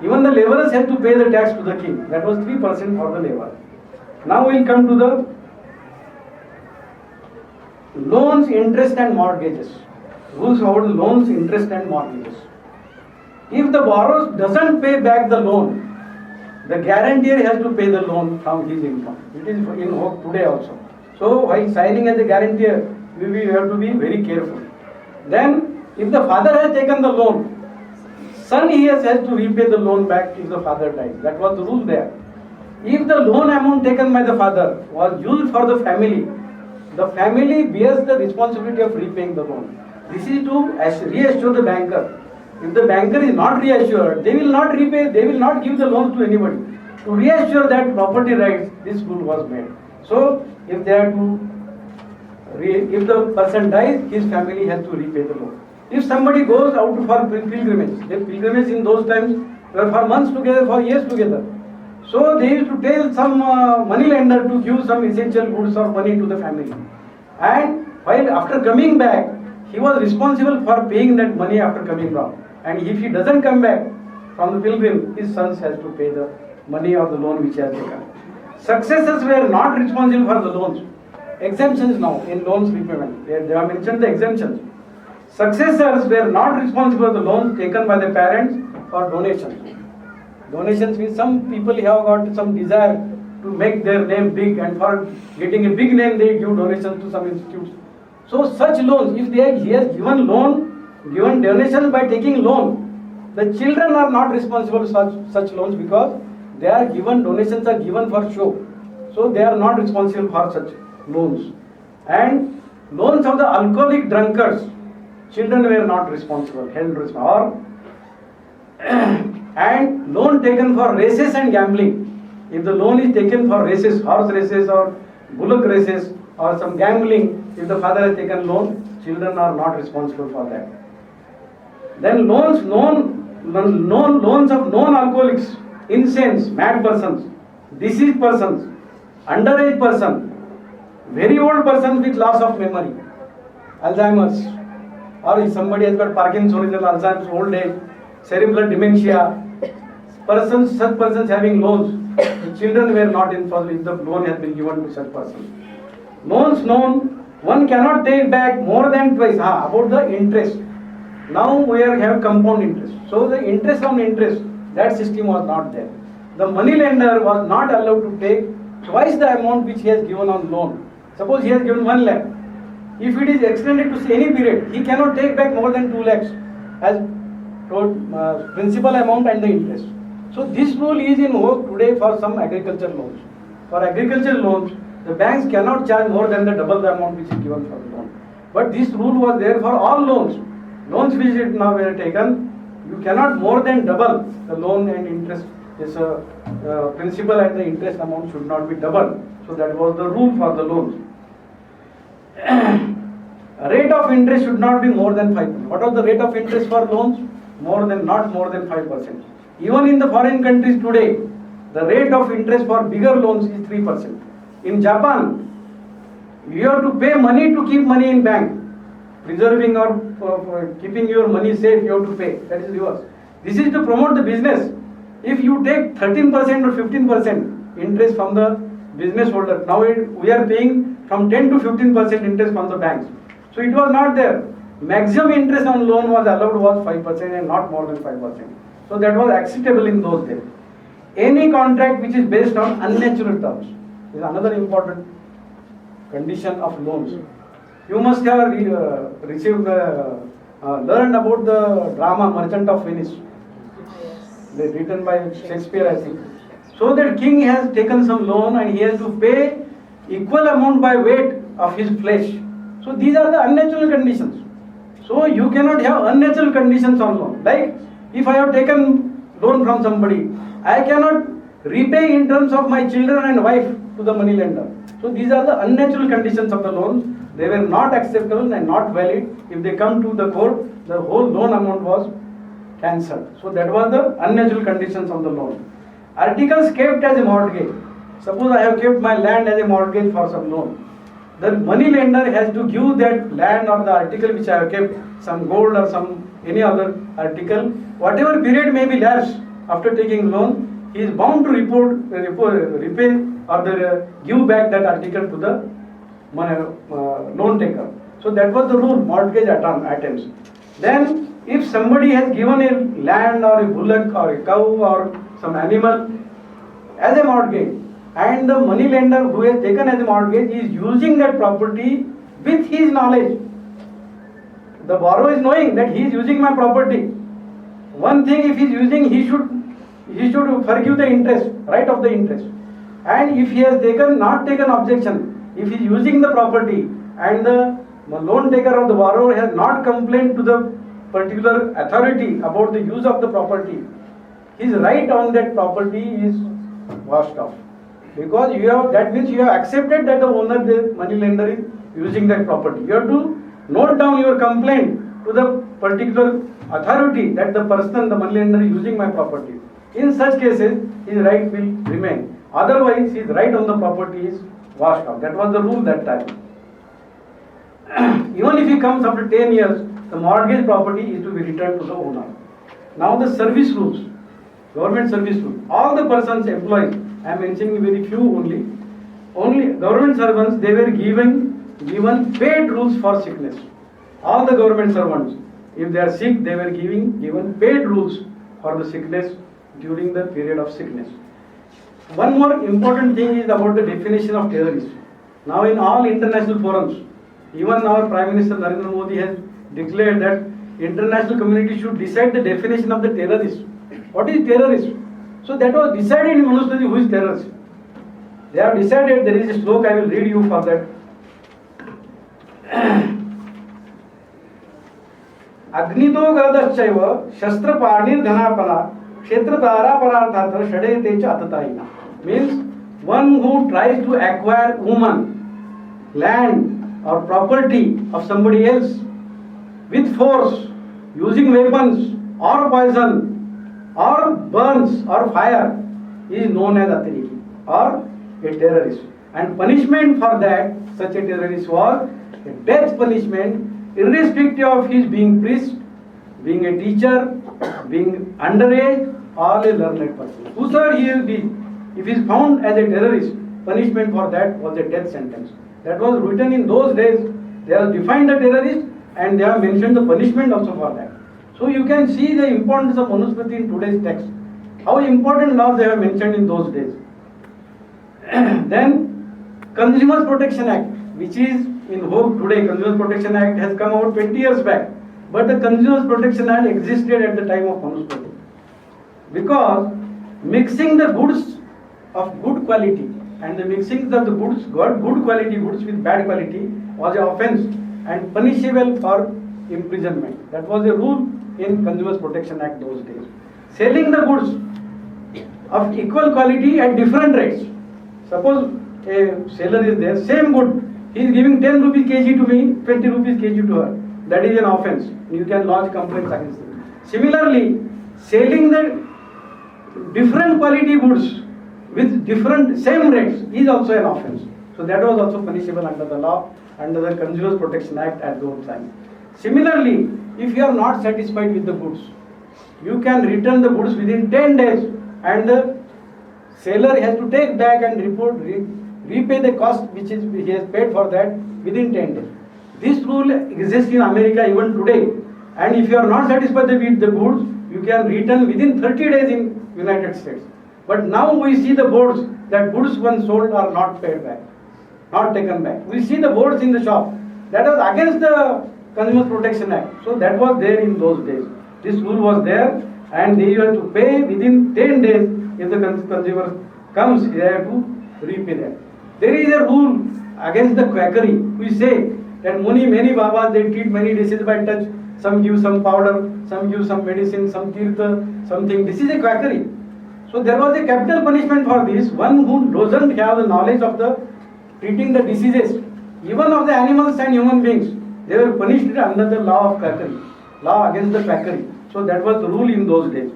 Even the laborers had to pay the tax to the king. That was 3% for the labor. Now we will come to the loans, interest and mortgages. Rules about loans, interest and mortgages. If the borrower doesn't pay back the loan, the guarantor has to pay the loan from his income. It is in vogue today also. So while signing as a guarantor, we have to be very careful. Then, if the father has taken the loan, son he has to repay the loan back if the father dies. That was the rule there. If the loan amount taken by the father was used for the family bears the responsibility of repaying the loan. This is to reassure the banker. If the banker is not reassured, they will not repay, they will not give the loan to anybody. To reassure that property rights, this rule was made. So, if the person dies, his family has to repay the loan. If somebody goes out for pilgrimage, the pilgrimage in those times were for months together, for years together. So they used to tell some money lender to give some essential goods or money to the family. And while after coming back, he was responsible for paying that money after coming back. And if he doesn't come back from the pilgrim, his sons has to pay the money of the loan which he has taken. Successors were not responsible for the loans. Exemptions now in loans repayment. They have mentioned the exemptions. Successors were not responsible for the loans taken by the parents or donations. Donations means some people have got some desire to make their name big, and for getting a big name they give donations to some institutes. So such loans, if he has given donations by taking loan, the children are not responsible for such loans because they are given, donations are given for show. So they are not responsible for such loans. And loans of the alcoholic drunkards, children were not responsible, held responsible. And loan taken for races and gambling. If the loan is taken for races, horse races or bullock races or some gambling, if the father has taken loan, children are not responsible for that. Then loans of non-alcoholics, insane, mad persons, deceased persons, underage person, very old person with loss of memory, Alzheimer's, or if somebody has got Parkinson's, Alzheimer's, old age, cerebral dementia, such persons having loans, the children were not involved if the loan has been given to such persons. Loans known, one cannot take back more than twice. About the interest. Now we have compound interest. So the interest on interest, that system was not there. The money lender was not allowed to take twice the amount which he has given on loan. Suppose he has given 1 lakh. If it is extended to any period, he cannot take back more than 2 lakhs as principal amount and the interest. So this rule is in vogue today for some agriculture loans. For agriculture loans, The banks cannot charge more than the double the amount which is given for the loan. But this rule was there for all loans. Loans which it now were taken, you cannot more than double the loan and interest. This principal and the interest amount should not be double. So that was the rule for the loans. Rate of interest should not be more than 5%. What was the rate of interest for loans? Not more than 5%. Even in the foreign countries today, the rate of interest for bigger loans is 3%. In Japan, you have to pay money to keep money in bank. Preserving or keeping your money safe, you have to pay. That is yours. This is to promote the business. If you take 13% or 15% interest from the business holder, now we are paying from 10 to 15% interest from the banks. So it was not there. Maximum interest on loan was allowed was 5% and not more than 5%. So that was acceptable in those days. Any contract which is based on unnatural terms is another important condition of loans. You must have received, learned about the drama Merchant of Venice. They written by Shakespeare, I think. So that king has taken some loan and he has to pay equal amount by weight of his flesh. So these are the unnatural conditions. So you cannot have unnatural conditions on loan. Like if I have taken loan from somebody, I cannot repay in terms of my children and wife to the money lender. So these are the unnatural conditions of the loans. They were not acceptable and not valid. If they come to the court, the whole loan amount was cancelled. So that was the unnatural conditions of the loan. Articles kept as a mortgage. Suppose I have kept my land as a mortgage for some loan. The money lender has to give that land or the article which I have kept, some gold or some any other article, whatever period may be lapsed after taking loan, he is bound to repay or give back that article to the loan taker. So that was the rule, mortgage attempts. Then if somebody has given a land or a bullock or a cow or some animal as a mortgage, and the money lender who has taken as a mortgage is using that property with his knowledge. The borrower is knowing that he is using my property. One thing, if he is using, he should forgive the interest, right of the interest. And if he has not taken objection, if he is using the property and the loan taker or the borrower has not complained to the particular authority about the use of the property, his right on that property is washed off. Because that means you have accepted that the owner, the money lender is using that property. You have to note down your complaint to the particular authority that the person, the money lender is using my property. In such cases, his right will remain. Otherwise, his right on the property is washed off. That was the rule that time. Even if he comes after 10 years, the mortgage property is to be returned to the owner. Now the service rules, government service rules. All the persons employed, I am mentioning very few only. Only government servants, they were given paid rules for sickness. All the government servants, if they are sick, they were given paid rules for the sickness during the period of sickness. One more important thing is about the definition of terrorist. Now in all international forums, even our Prime Minister Narendra Modi has declared that international community should decide the definition of the terrorist. What is terrorist? So that was decided in Manusmriti who is terrorist. They have decided, there is a slok, I will read you for that. अग्नितो गदश्चैव शस्त्रपाणिर धनापना क्षेत्रधारा परार्थात षडयते च अततायिना. Means one who tries to acquire woman, land or property of somebody else with force, using weapons or poison or burns or fire is known as atiriki or a terrorist. And punishment for that, such a terrorist was a death punishment, irrespective of his being priest, being a teacher, being underage or a learned person. Whosoever he will be, if he is found as a terrorist, punishment for that was a death sentence. That was written in those days. They have defined the terrorist and they have mentioned the punishment also for that. So you can see the importance of Manusmriti in today's text. How important laws they have mentioned in those days. Then Consumers Protection Act, which is in vogue today. Consumers Protection Act has come out 20 years back. But the Consumers Protection Act existed at the time of Manusmriti. Because mixing the goods of good quality and the mixing of the goods, good quality goods with bad quality was an offence and punishable for imprisonment. That was the rule in Consumers Protection Act those days. Selling the goods of equal quality at different rates. Suppose a seller is there, same good, he is giving 10 rupees kg to me, 20 rupees kg to her. That is an offence. You can lodge complaints against them. Similarly, selling the different quality goods with different same rates is also an offence. So that was also punishable under the law, under the Consumers Protection Act at those time. Similarly, if you are not satisfied with the goods, you can return the goods within 10 days and the seller has to take back and repay the cost which he has paid for that within 10 days. This rule exists in America even today, and if you are not satisfied with the goods, you can return within 30 days in United States. But now we see the boards that goods once sold are not paid back, not taken back. We see the boards in the shop. That was against the Consumer Protection Act. So that was there in those days. This rule was there, and they have to pay within 10 days. If the consumer comes, they have to repay that. There is a rule against the quackery. We say that many Babas, they treat many diseases by touch. Some give some powder, some give some medicine, some tirtha, something. This is a quackery. So there was a capital punishment for this. One who doesn't have the knowledge of the treating the diseases, even of the animals and human beings, they were punished under the law of quackery, law against the quackery. So that was the rule in those days.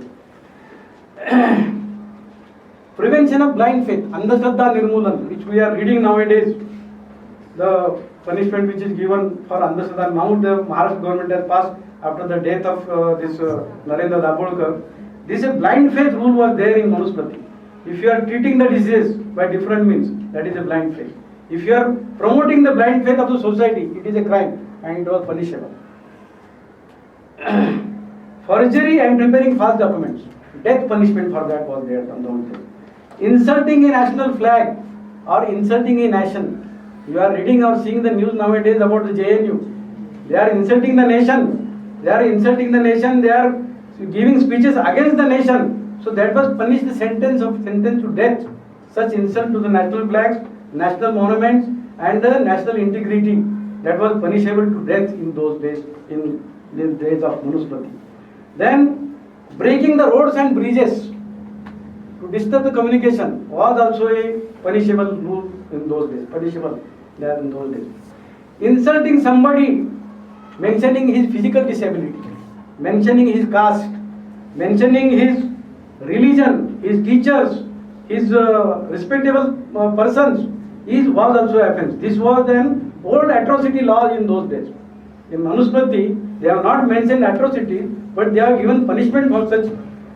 Prevention of blind faith, Andhashraddha Nirmulan, which we are reading nowadays, the punishment which is given for Andhashraddha. Now the Maharashtra government has passed after the death of this Narendra Dabholkar. This blind faith rule was there in Manusmriti. If you are treating the disease by different means, that is a blind faith. If you are promoting the blind faith of the society, it is a crime and it was punishable. Forgery and preparing false documents, death punishment for that was there on those days. Insulting a national flag or insulting a nation. You are reading or seeing the news nowadays about the JNU. They are insulting the nation. They are insulting the nation. They are giving speeches against the nation. So that was punished, the sentence to death. Such insult to the national flags, national monuments, and the national integrity. That was punishable to death in those days, in the days of Manusmriti. Then breaking the roads and bridges to disturb the communication was also a punishable rule in those days, punishable there in those days. Insulting somebody, mentioning his physical disability, mentioning his caste, mentioning his religion, his teachers, his respectable persons, was also offence. This was an old atrocity law in those days. In Manusmriti, they have not mentioned atrocity, but they have given punishment for such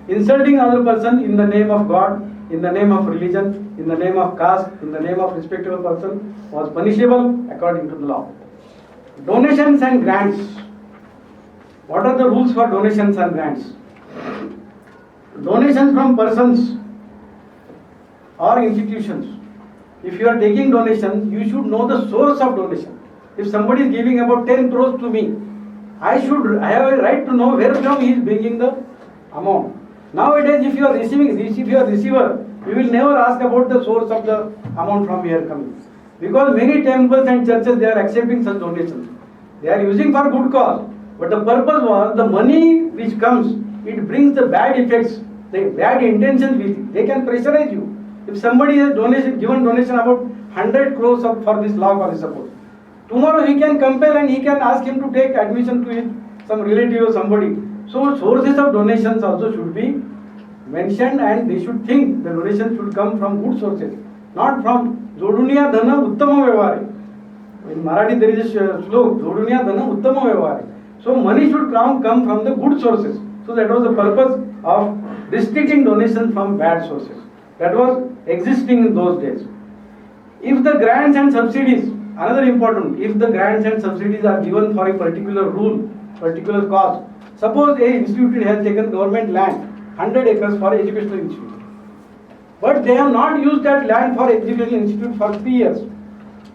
insulting other person in the name of God, in the name of religion, in the name of caste, in the name of respectable person was punishable according to the law. Donations and grants. What are the rules for donations and grants? Donations from persons or institutions. If you are taking donations, you should know the source of donation. If somebody is giving about 10 crores to me, I have a right to know where from he is bringing the amount. Nowadays, if you are receiving, if you are a receiver, you will never ask about the source of the amount from here coming. Because many temples and churches, they are accepting such donations. They are using for good cause. But the purpose was, the money which comes, it brings the bad effects, the bad intentions with it. They can pressurize you. If somebody has given donation about 100 crores for this law, for suppose, tomorrow he can compel and he can ask him to take admission to his some relative or somebody. So sources of donations also should be mentioned, and they should think the donation should come from good sources, not from Jodunya Dhana Uttama Vyavare. In Marathi there is a slok, Jodunya Dhana Uttama Vyavare. So money should come from the good sources. So that was the purpose of restricting donations from bad sources. That was existing in those days. If the grants and subsidies, another important, if the grants and subsidies are given for a particular rule, particular cause, suppose a institute has taken government land, 100 acres for educational institute, but they have not used that land for educational institute for 3 years.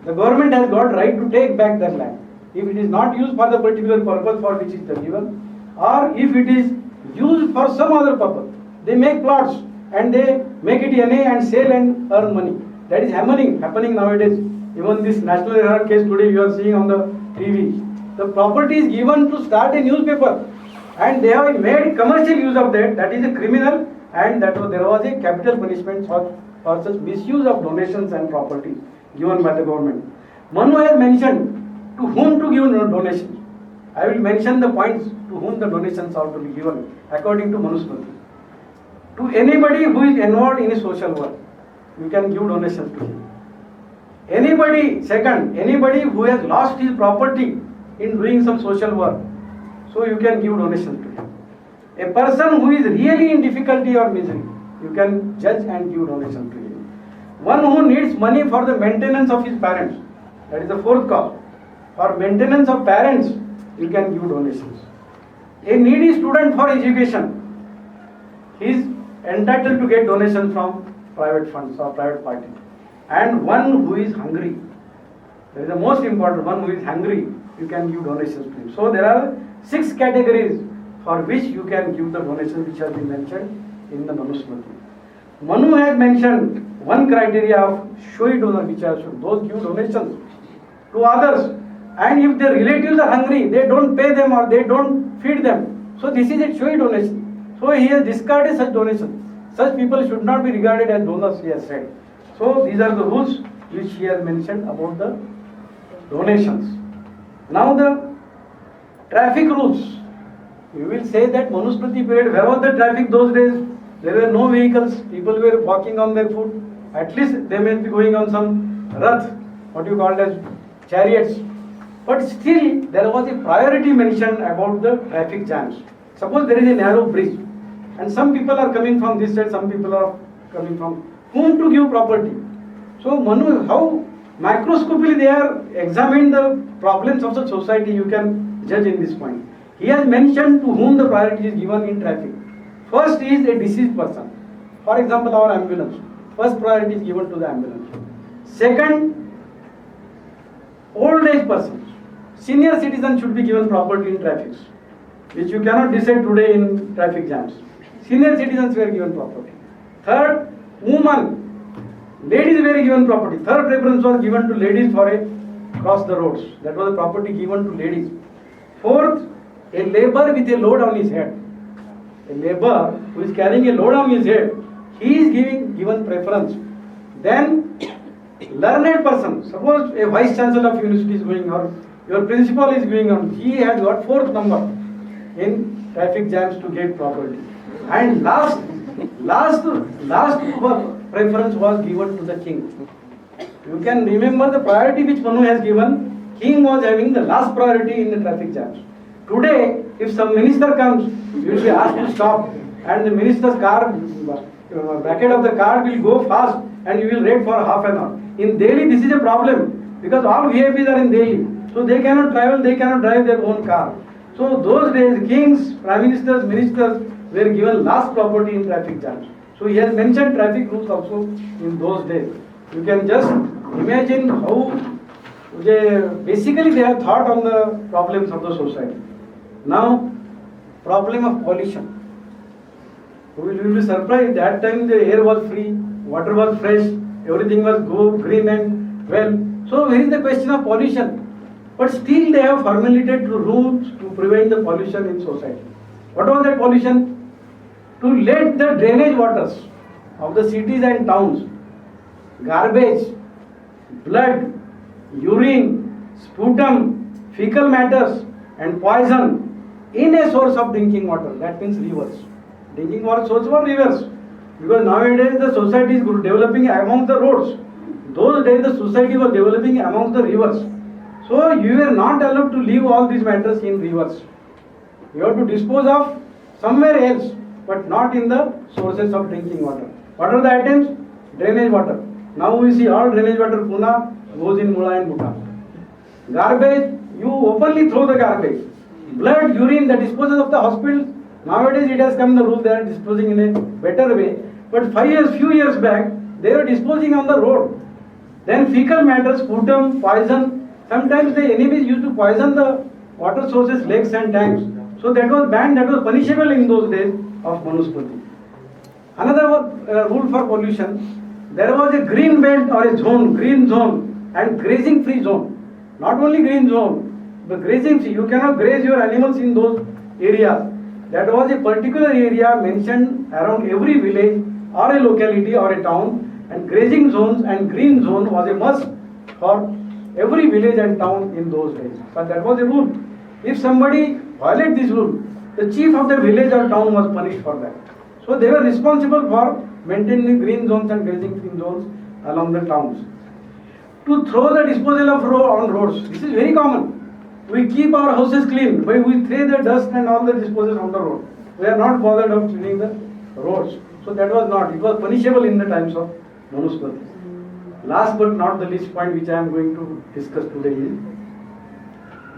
The government has got right to take back that land. If it is not used for the particular purpose for which it is given, or if it is used for some other purpose, they make plots and they make it NA and sell and earn money. That is happening nowadays. Even this National Herald case today you are seeing on the TV. The property is given to start a newspaper, and they have made commercial use of that. That is a criminal, and there was a capital punishment for such misuse of donations and property given by the government. Manu has mentioned to whom to give donations. I will mention the points to whom the donations are to be given according to Manusmriti. To anybody who is involved in a social work, you can give donations to him. Anybody who has lost his property in doing some social work, so you can give donations to him. A person who is really in difficulty or misery, you can judge and give donations to him. One who needs money for the maintenance of his parents, that is the fourth cause. For maintenance of parents, you can give donations. A needy student for education, he is entitled to get donations from private funds or private party. And one who is hungry, that is the most important, one who is hungry, you can give donations to him. So there are 6 categories for which you can give the donations which have been mentioned in the Manusmriti. Manu has mentioned one criteria of showy donor, which are those give donations to others, and if their relatives are hungry, they don't pay them or they don't feed them. So this is a showy donation. So he has discarded such donations. Such people should not be regarded as donors, he has said. So these are the rules which he has mentioned about the donations. Now the traffic rules. You will say that Manusmriti period, where was the traffic those days? There were no vehicles, people were walking on their foot. At least they may be going on some rath, what you call as chariots. But still there was a priority mentioned about the traffic jams. Suppose there is a narrow bridge and some people are coming from this side, some people are coming from whom to give property. So Manu, how microscopically they are examining the problems of the society, you can judge in this point. He has mentioned to whom the priority is given in traffic. First is a deceased person. For example, our ambulance. First priority is given to the ambulance. Second, old age persons. Senior citizens should be given property in traffic, which you cannot decide today in traffic jams. Senior citizens were given property. Third, women. Ladies were given property. Third preference was given to ladies for a cross the roads. That was the property given to ladies. Fourth, a laborer with a load on his head. A laborer who is carrying a load on his head, he is given preference. Then, learned person. Suppose a vice chancellor of university is going on, your principal is going on. He has got 4th number in traffic jams to get property. And last preference was given to the king. You can remember the priority which Manu has given. King was having the last priority in the traffic jams. Today, if some minister comes, you will be asked to stop, and the minister's car, bracket of the car will go fast, and you will wait for half an hour. In Delhi, this is a problem because all VIPs are in Delhi, so they cannot travel, they cannot drive their own car. So those days, kings, prime ministers, ministers were given last property in traffic jams. So he has mentioned traffic rules also in those days. You can just imagine how basically they have thought on the problems of the society. Now, problem of pollution. You will be surprised, that time the air was free, water was fresh, everything was green and well. So here is the question of pollution. But still they have formulated rules to prevent the pollution in society. What was that pollution? To let the drainage waters of the cities and towns, garbage, blood, urine, sputum, fecal matters and poison in a source of drinking water. That means rivers. Drinking water source for rivers. Because nowadays the society is developing among the roads. Those days the society was developing among the rivers. So you were not allowed to leave all these matters in rivers. You have to dispose of somewhere else, but not in the sources of drinking water. What are the items? Drainage water. Now we see all drainage water Pune goes in Mula and Bhutan. Garbage, you openly throw the garbage. Blood, urine, the disposal of the hospitals. Nowadays it has come the rule they are disposing in a better way. But few years back, they were disposing on the road. Then fecal matters, sputum, poison. Sometimes the enemies used to poison the water sources, lakes and tanks. So that was banned, that was punishable in those days of Manusmriti. Another rule for pollution, there was a green belt or a zone, green zone and grazing free zone. Not only green zone, but grazing free. You cannot graze your animals in those areas. That was a particular area mentioned around every village or a locality or a town, and grazing zones and green zone was a must for every village and town in those days. But that was a rule. If somebody violated this rule, the chief of the village or town was punished for that. So they were responsible for maintaining green zones and grazing free zones along the towns. To throw the disposal of on roads, this is very common. We keep our houses clean, but we throw the dust and all the disposal on the road. We are not bothered of cleaning the roads. So that was not, it was punishable in the times of Manusmriti. Last but not the least point which I am going to discuss today is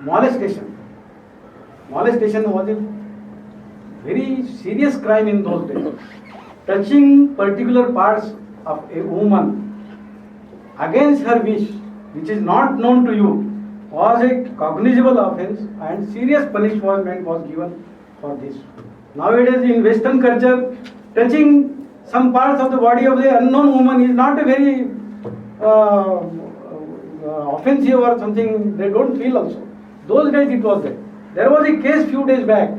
molestation. Molestation was a very serious crime in those days. Touching particular parts of a woman against her wish, which is not known to you, was a cognizable offence and serious punishment was given for this. Nowadays in Western culture, touching some parts of the body of the unknown woman is not a very offensive or something they don't feel also. Those days it was there. There was a case few days back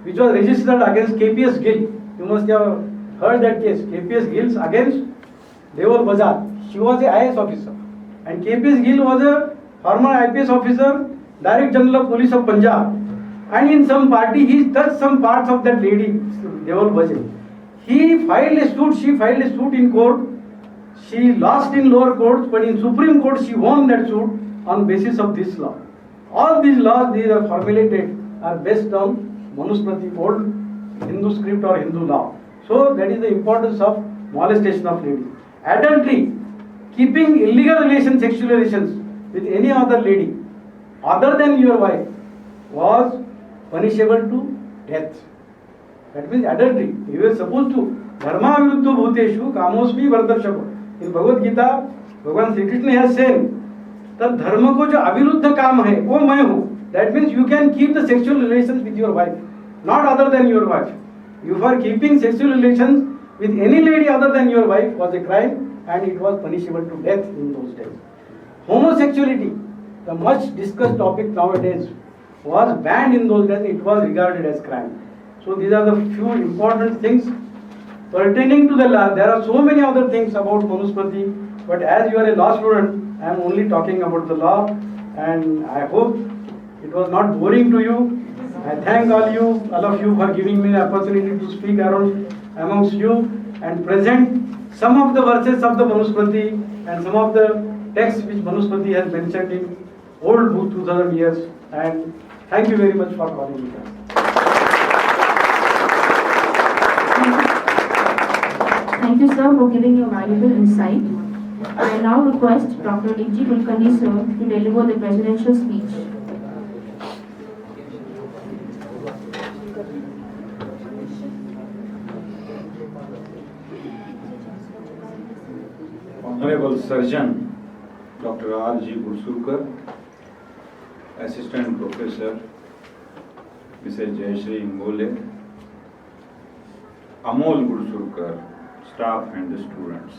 which was registered against KPS Gill. You must have heard that case. KPS Gill against Deval Bazar. She was a IS officer and KPS Gill was a former IPS officer, Director General of Police of Punjab. And in some party he touched some parts of that lady, Deval Bazar. He filed a suit, she filed a suit in court. She lost in lower courts, but in Supreme Court she won that suit on basis of this law. All these laws, these are formulated, are based on Manusmriti, old Hindu script or Hindu law. So that is the importance of molestation of ladies. Adultery, keeping illegal relations, sexual relations with any other lady other than your wife, was punishable to death. That means adultery. You were supposed to dharma viruddha bhuteshu kamosmi vardashako. In Bhagavad Gita, Bhagavan Sri Krishna has said that dharma ko jo aviruddha काम है वो मैं हूँ. That means you can keep the sexual relations with your wife, not other than your wife. You are keeping sexual relations with any lady other than your wife was a crime and it was punishable to death in those days. Homosexuality, the much discussed topic nowadays, was banned in those days. It was regarded as crime. So these are the few important things pertaining to the law. There are so many other things about Manusmriti, but as you are a law student, I am only talking about the law, and I hope it was not boring to you. I thank all of you for giving me the opportunity to speak around amongst you and present some of the verses of the Manusmriti and some of the texts which Manusmriti has mentioned in old book 2000 years. And thank you very much for calling me. Thank you, sir, for giving your valuable insight. I now request Dr. D.G. Kulkarni, sir, to deliver the presidential speech. Honorable Surgeon Dr. R.G. Gursurkar, Assistant Professor Mrs. Jayashree Ingole, Amol Gursurkar, staff and the students.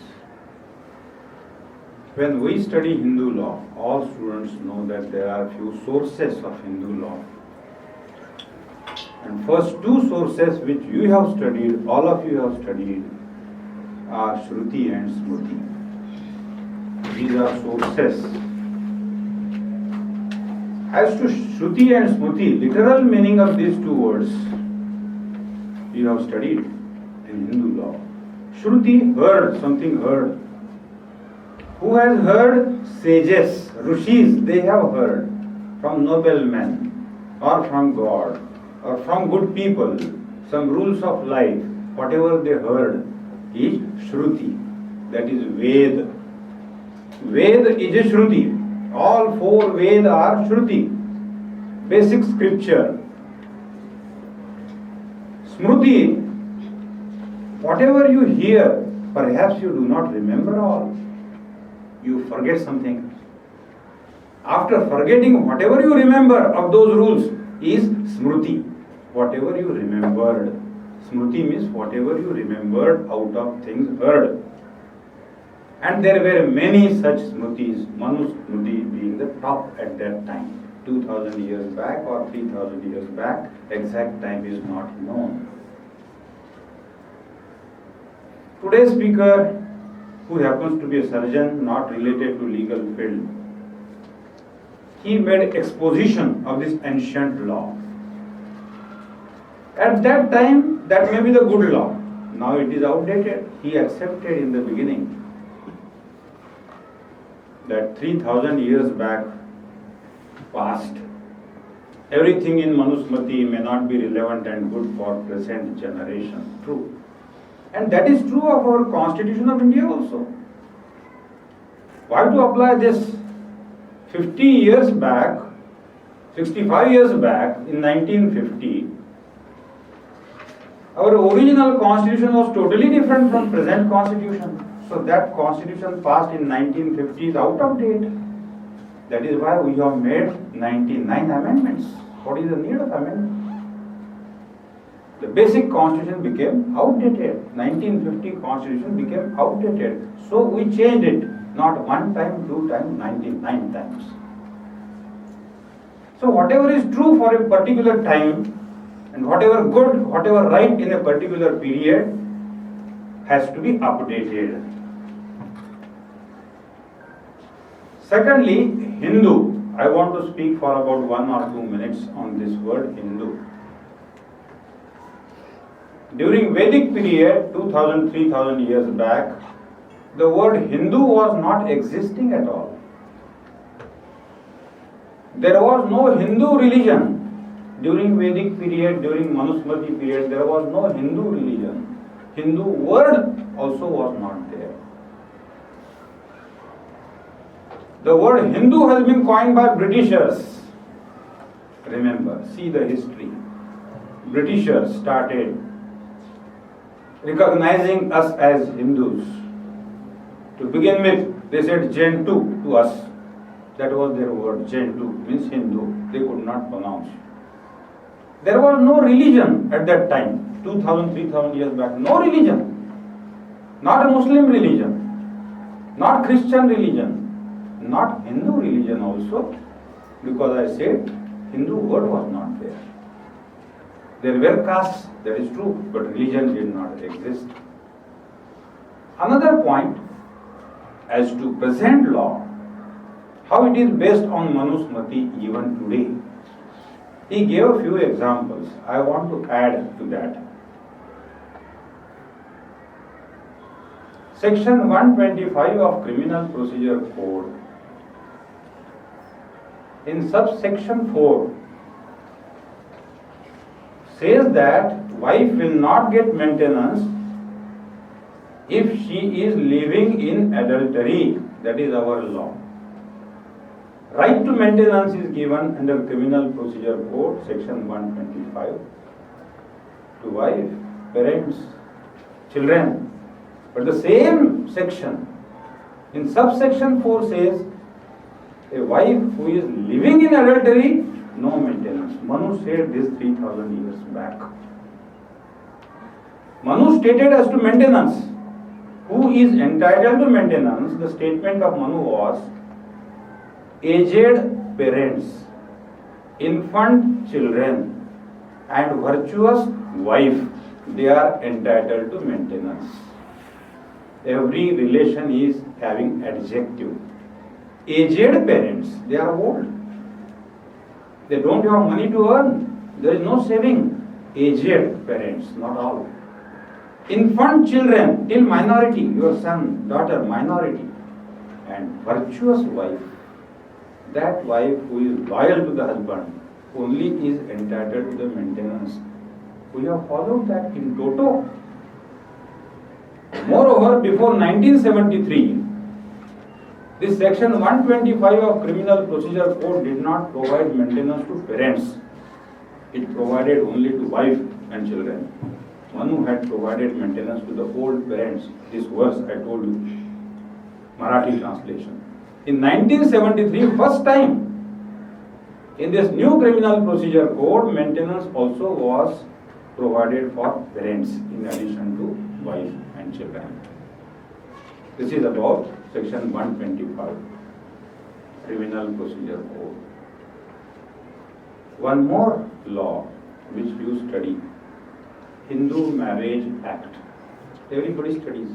When we study Hindu law, all students know that there are few sources of Hindu law. And first two sources which you have studied, all of you have studied, are Shruti and Smriti. These are sources. As to Shruti and Smriti, literal meaning of these two words, you have studied in Hindu law. Shruti, heard, something heard. Who has heard? Sages, rishis, they have heard from noble men or from God or from good people some rules of life. Whatever they heard is Shruti, that is Ved. Ved is a Shruti. All four Ved are Shruti, basic scripture. Smriti, whatever you hear, perhaps you do not remember all. You forget something. After forgetting whatever you remember of those rules is Smriti. Whatever you remembered. Smriti means whatever you remembered out of things heard. And there were many such Smritis, Manu Smriti being the top at that time. 2000 years back or 3000 years back, exact time is not known. Today's speaker, who happens to be a surgeon not related to legal field, he made exposition of this ancient law. At that time, that may be the good law. Now it is outdated. He accepted in the beginning that 3000 years back past, everything in Manusmriti may not be relevant and good for present generation. True. And that is true of our Constitution of India also. Why to apply this 50 years back, 65 years back in 1950? Our original constitution was totally different from present constitution. So that constitution passed in 1950 is out of date. That is why we have made 99 amendments. What is the need of amendment? The basic constitution became outdated. 1950 constitution became outdated. So we changed it. Not one time, two times, 99 times. So whatever is true for a particular time, and whatever good, whatever right in a particular period has to be updated. Secondly, Hindu. I want to speak for about 1 or 2 minutes on this word Hindu. During Vedic period, 2000, 3000 years back, the word Hindu was not existing at all. There was no Hindu religion. During Vedic period, during Manusmriti period, there was no Hindu religion. Hindu word also was not there. The word Hindu has been coined by Britishers. Remember, see the history. Britishers started recognizing us as Hindus. To begin with, they said Gentoo to us. That was their word. Gentoo means Hindu. They could not pronounce. There was no religion at that time, 2000, 3000 years back. No religion. Not a Muslim religion. Not Christian religion. Not Hindu religion also. Because I said Hindu word was not there. There were castes, that is true, but religion did not exist. Another point as to present law, how it is based on Manusmriti even today. He gave a few examples. I want to add to that. Section 125 of Criminal Procedure Code, in subsection 4, says that wife will not get maintenance if she is living in adultery. That is our law. Right to maintenance is given under Criminal Procedure Code, section 125, to wife, parents, children. But the same section, in subsection 4 says, a wife who is living in adultery, no maintenance. Manu said this 3000 years back. Manu stated as to maintenance. Who is entitled to maintenance? The statement of Manu was, aged parents, infant children, and virtuous wife, they are entitled to maintenance. Every relation is having adjective. Aged parents, they are old. They don't have money to earn. There is no saving. Aged parents, not all. Infant children, till minority, your son, daughter, minority. And virtuous wife, that wife who is loyal to the husband, only is entitled to the maintenance. We have followed that in toto. Moreover, before 1973, this section 125 of Criminal Procedure Code did not provide maintenance to parents. It provided only to wife and children. Manu had provided maintenance to the old parents. This verse I told you, Marathi translation. In 1973, first time, in this new Criminal Procedure Code, maintenance also was provided for parents in addition to wife and children. This is about section 125, Criminal Procedure Code. One more law which you study, Hindu Marriage Act. Everybody studies.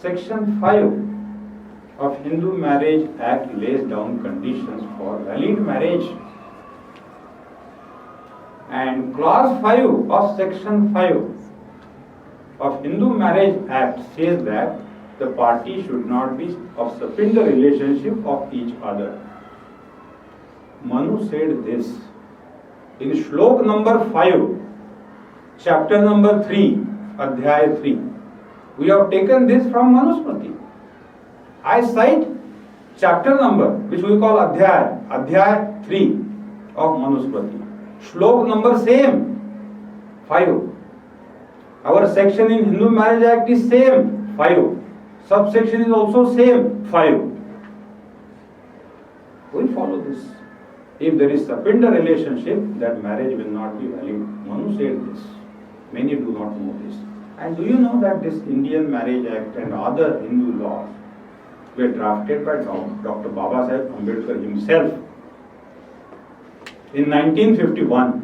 Section 5 of Hindu Marriage Act lays down conditions for valid marriage. And clause 5 of section 5 of Hindu Marriage Act says that the party should not be of superior relationship of each other. Manu said this in shlok number 5, chapter number 3, adhyay 3. We have taken this from Manusmriti. I cite chapter number which we call adhyay 3 of Manusmriti. Shlok number same, 5. Our section in Hindu Marriage Act is same, 5. Subsection is also same, 5. We follow this. If there is superior relationship, that marriage will not be valid. Manu said this. Many do not know this. And do you know that this Indian Marriage Act and other Hindu laws were drafted by Dr. Babasaheb Ambedkar himself in 1951,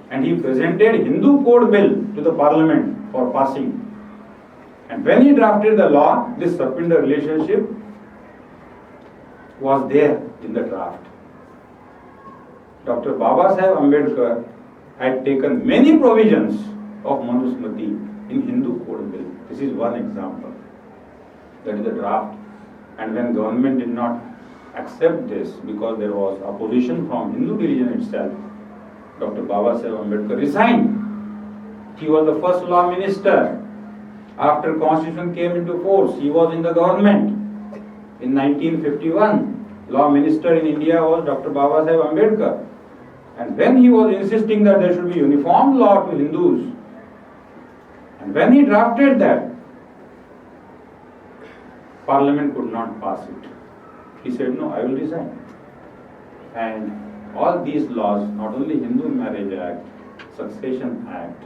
and he presented Hindu Code Bill to the Parliament for passing. And when he drafted the law, this superior relationship was there in the draft. Dr. Babasaheb Ambedkar had taken many provisions of Manusmriti in Hindu Code Bill. This is one example. That is the draft. And when government did not accept this because there was opposition from Hindu religion itself, Dr. Babasaheb Ambedkar resigned. He was the first law minister. After constitution came into force, he was in the government. In 1951, law minister in India was Dr. Babasaheb Ambedkar. And when he was insisting that there should be uniform law to Hindus, and when he drafted that, Parliament could not pass it. He said, no, I will resign. And all these laws, not only Hindu Marriage Act, Succession Act,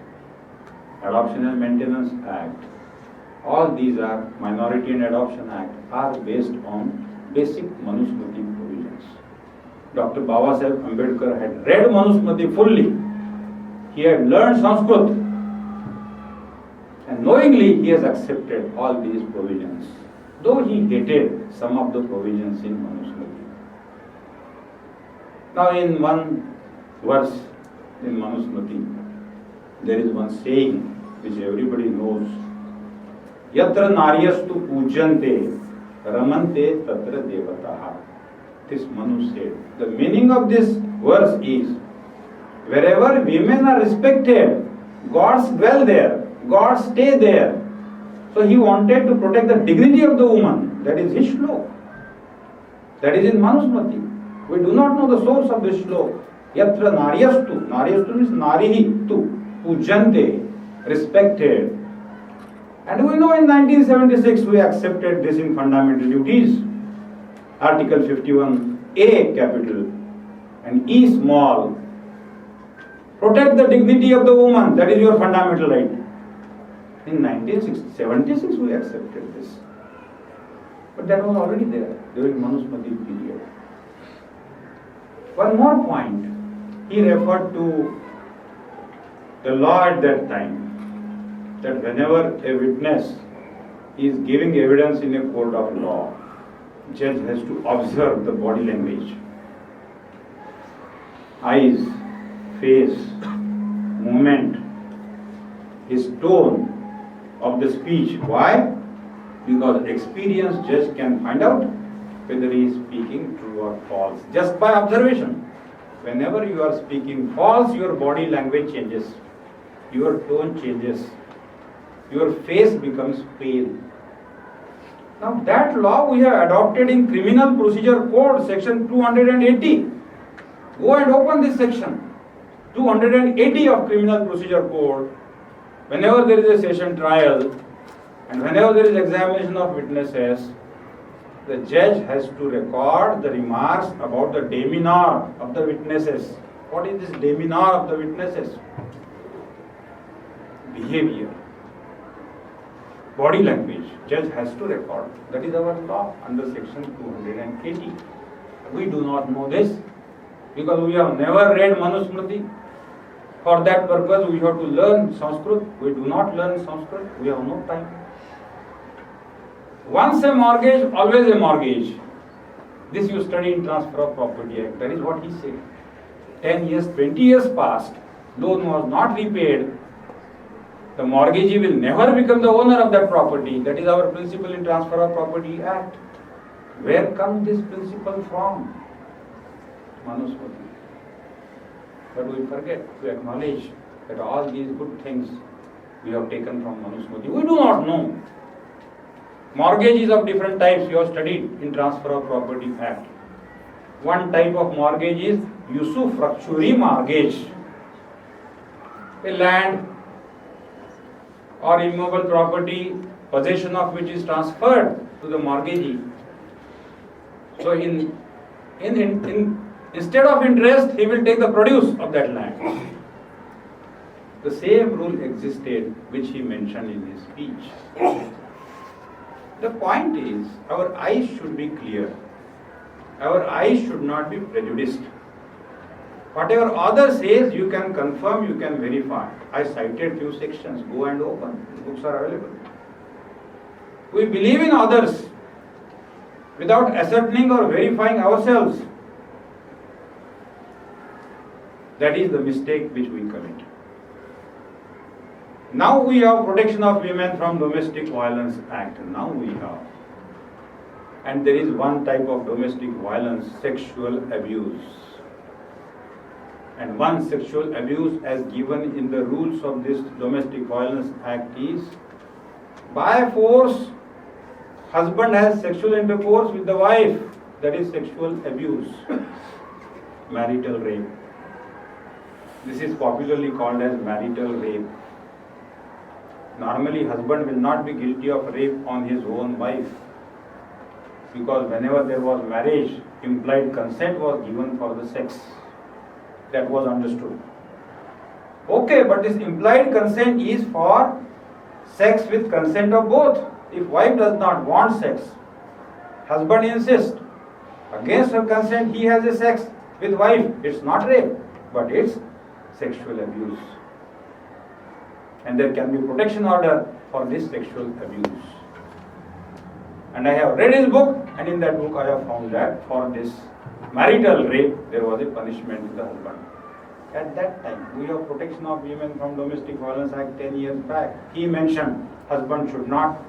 Adoption and Maintenance Act, all these are Minority and Adoption Act, are based on basic Manusmriti provisions. Dr. Babasaheb Ambedkar had read Manusmriti fully. He had learned Sanskrit. And knowingly he has accepted all these provisions, though he hated some of the provisions in Manusmriti. Now in one verse in Manusmriti, there is one saying which everybody knows. Yatra naryastu pujyante ramante tatra devataha. This Manu said. The meaning of this verse is, wherever women are respected, gods dwell there, gods stay there. So he wanted to protect the dignity of the woman. That is his shlok. That is in Manusmriti. We do not know the source of this shlok. Yatra naryastu. Naryastu means narihi tu. Pujante. Respected. And we know in 1976 we accepted this in fundamental duties. Article 51A capital and E small. Protect the dignity of the woman. That is your fundamental right. In 1976 we accepted this. But that was already there during Manusmriti period. One more point. He referred to the law at that time, that whenever a witness is giving evidence in a court of law, judge has to observe the body language, eyes, face, movement, his tone of the speech. Why? Because experienced judge can find out whether he is speaking true or false just by observation. Whenever you are speaking false, your body language changes, your tone changes, your face becomes pale. Now that law we have adopted in Criminal Procedure Code, section 280. Go and open this section, 280 of Criminal Procedure Code. Whenever there is a session trial and whenever there is examination of witnesses, the judge has to record the remarks about the demeanor of the witnesses. What is this demeanor of the witnesses? Behavior. body language. Judge has to record. That is our law under section 280. We do not know this because we have never read Manusmriti. For that purpose, we have to learn Sanskrit. We do not learn Sanskrit. We have no time. Once a mortgage, always a mortgage. This you study in Transfer of Property Act. That is what he said. 10 years, 20 years passed. Loan was not repaid. The mortgagee will never become the owner of that property. That is our principle in Transfer of Property Act. Where comes this principle from? Manusmriti. But we forget to acknowledge that all these good things we have taken from Manusmriti. We do not know. Mortgages of different types you have studied in Transfer of Property Act. One type of mortgage is usufructuary mortgage. A land or immovable property, possession of which is transferred to the mortgagee. So instead of interest, he will take the produce of that land. The same rule existed which he mentioned in his speech. The point is, our eyes should be clear. Our eyes should not be prejudiced. Whatever author says, you can confirm, you can verify. I cited few sections. Go and open. The books are available. We believe in others without ascertaining or verifying ourselves. That is the mistake which we commit. Now we have Protection of Women from Domestic Violence Act. Now we have. And there is one type of domestic violence, sexual abuse. And one sexual abuse as given in the rules of this Domestic Violence Act is by force, husband has sexual intercourse with the wife. That is sexual abuse, marital rape. This is popularly called as marital rape. Normally, husband will not be guilty of rape on his own wife because whenever there was marriage, implied consent was given for the sex. That was understood. Okay, but this implied consent is for sex with consent of both. If wife does not want sex, husband insists, against her consent he has a sex with wife. It's not rape, but it's sexual abuse. And there can be protection order for this sexual abuse. And I have read his book, and in that book I have found that for this marital rape, there was a punishment to the husband. At that time, we have Protection of Women from Domestic Violence Act 10 years back. He mentioned husband should not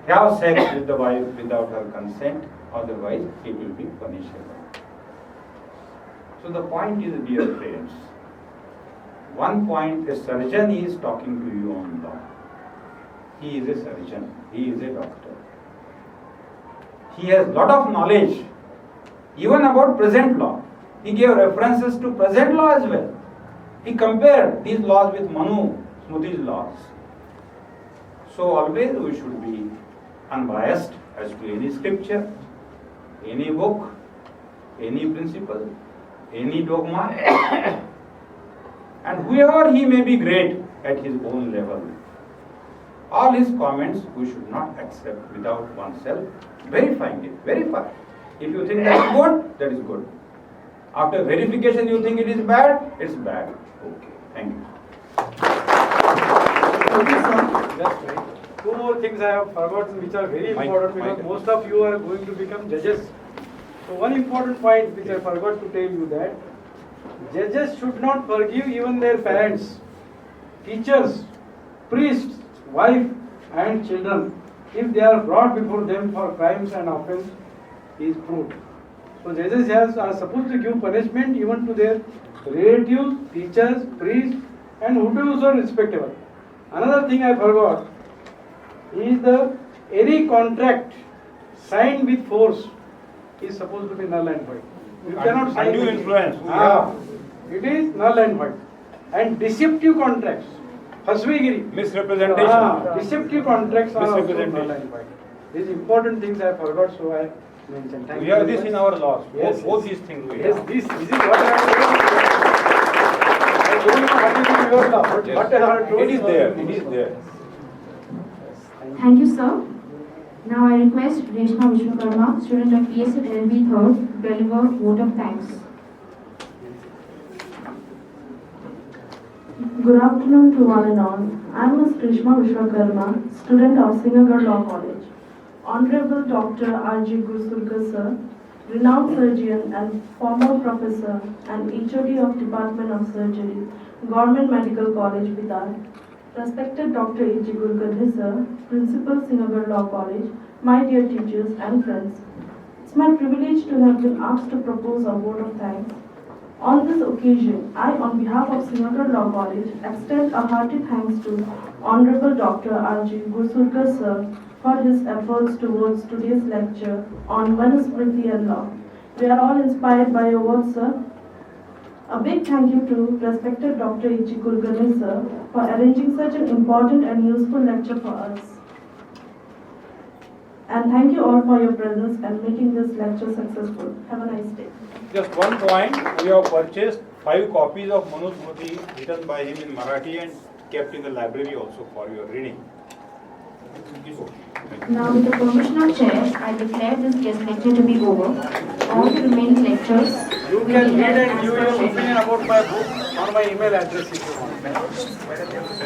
have sex with the wife without her consent, otherwise he will be punishable. So the point is, dear friends, one point, a surgeon is talking to you on law. He is a surgeon, he is a doctor. He has lot of knowledge, even about present law. He gave references to present law as well. He compared these laws with Manu Smriti's laws. So always we should be unbiased as to any scripture, any book, any principle, any dogma. And whoever he may be great at his own level, all his comments we should not accept without oneself verifying it. Verify. If you think that is good, that is good. After verification you think it is bad, it's bad. Okay, thank you. That's right. Two more things I have forgotten which are very important because most of you are going to become judges. So one important point which I forgot to tell you that judges should not forgive even their parents, teachers, priests, wife and children if they are brought before them for crimes and offence is proved. So judges are supposed to give punishment even to their relatives, teachers, priests and whoever respectable. Another thing I forgot is any contract signed with force is supposed to be null and void. You cannot sign undue influence. It is null and void. And deceptive contracts, Haswigiri, Misrepresentation. deceptive contracts are also null and void. These important things I forgot, so I mentioned. Thank We you have very this in much. our laws. Yes, Both yes. these things we Yes, have. this is what I have told you. I don't know what is in your law, but Yes. what I have told It is you. there. It is there. Thank Thank you, sir. Now I request Reshma Vishwakarma, student of PSL LB 3rd, to deliver vote of thanks. Good afternoon to one and all. I am Ms. Reshma Vishwakarma, student of Singagarh Law College. Honorable Dr. R.G. Gursulkar sir, renowned surgeon and former professor and HOD of Department of Surgery, Government Medical College, Bidar. Respected Dr. A.G. Gurkadhe sir, Principal Singagarh Law College, my dear teachers and friends. It's my privilege to have been asked to propose a vote of thanks. On this occasion, I, on behalf of Singagarh Law College, extend a hearty thanks to Honorable Dr. R.G. Gursulkar sir for his efforts towards today's lecture on Manusmriti and law. We are all inspired by your work, sir. A big thank you to respected Dr. H. Kulkarni sir for arranging such an important and useful lecture for us. And thank you all for your presence and making this lecture successful. Have a nice day. Just one point, we have purchased 5 copies of Manusmriti written by him in Marathi and kept in the library also for your reading. Now, with the permission of Chair, I declare this guest lecture to be over. All the remaining lectures You will be can read held and as give per your schedule. opinion about my book on my email address if you want.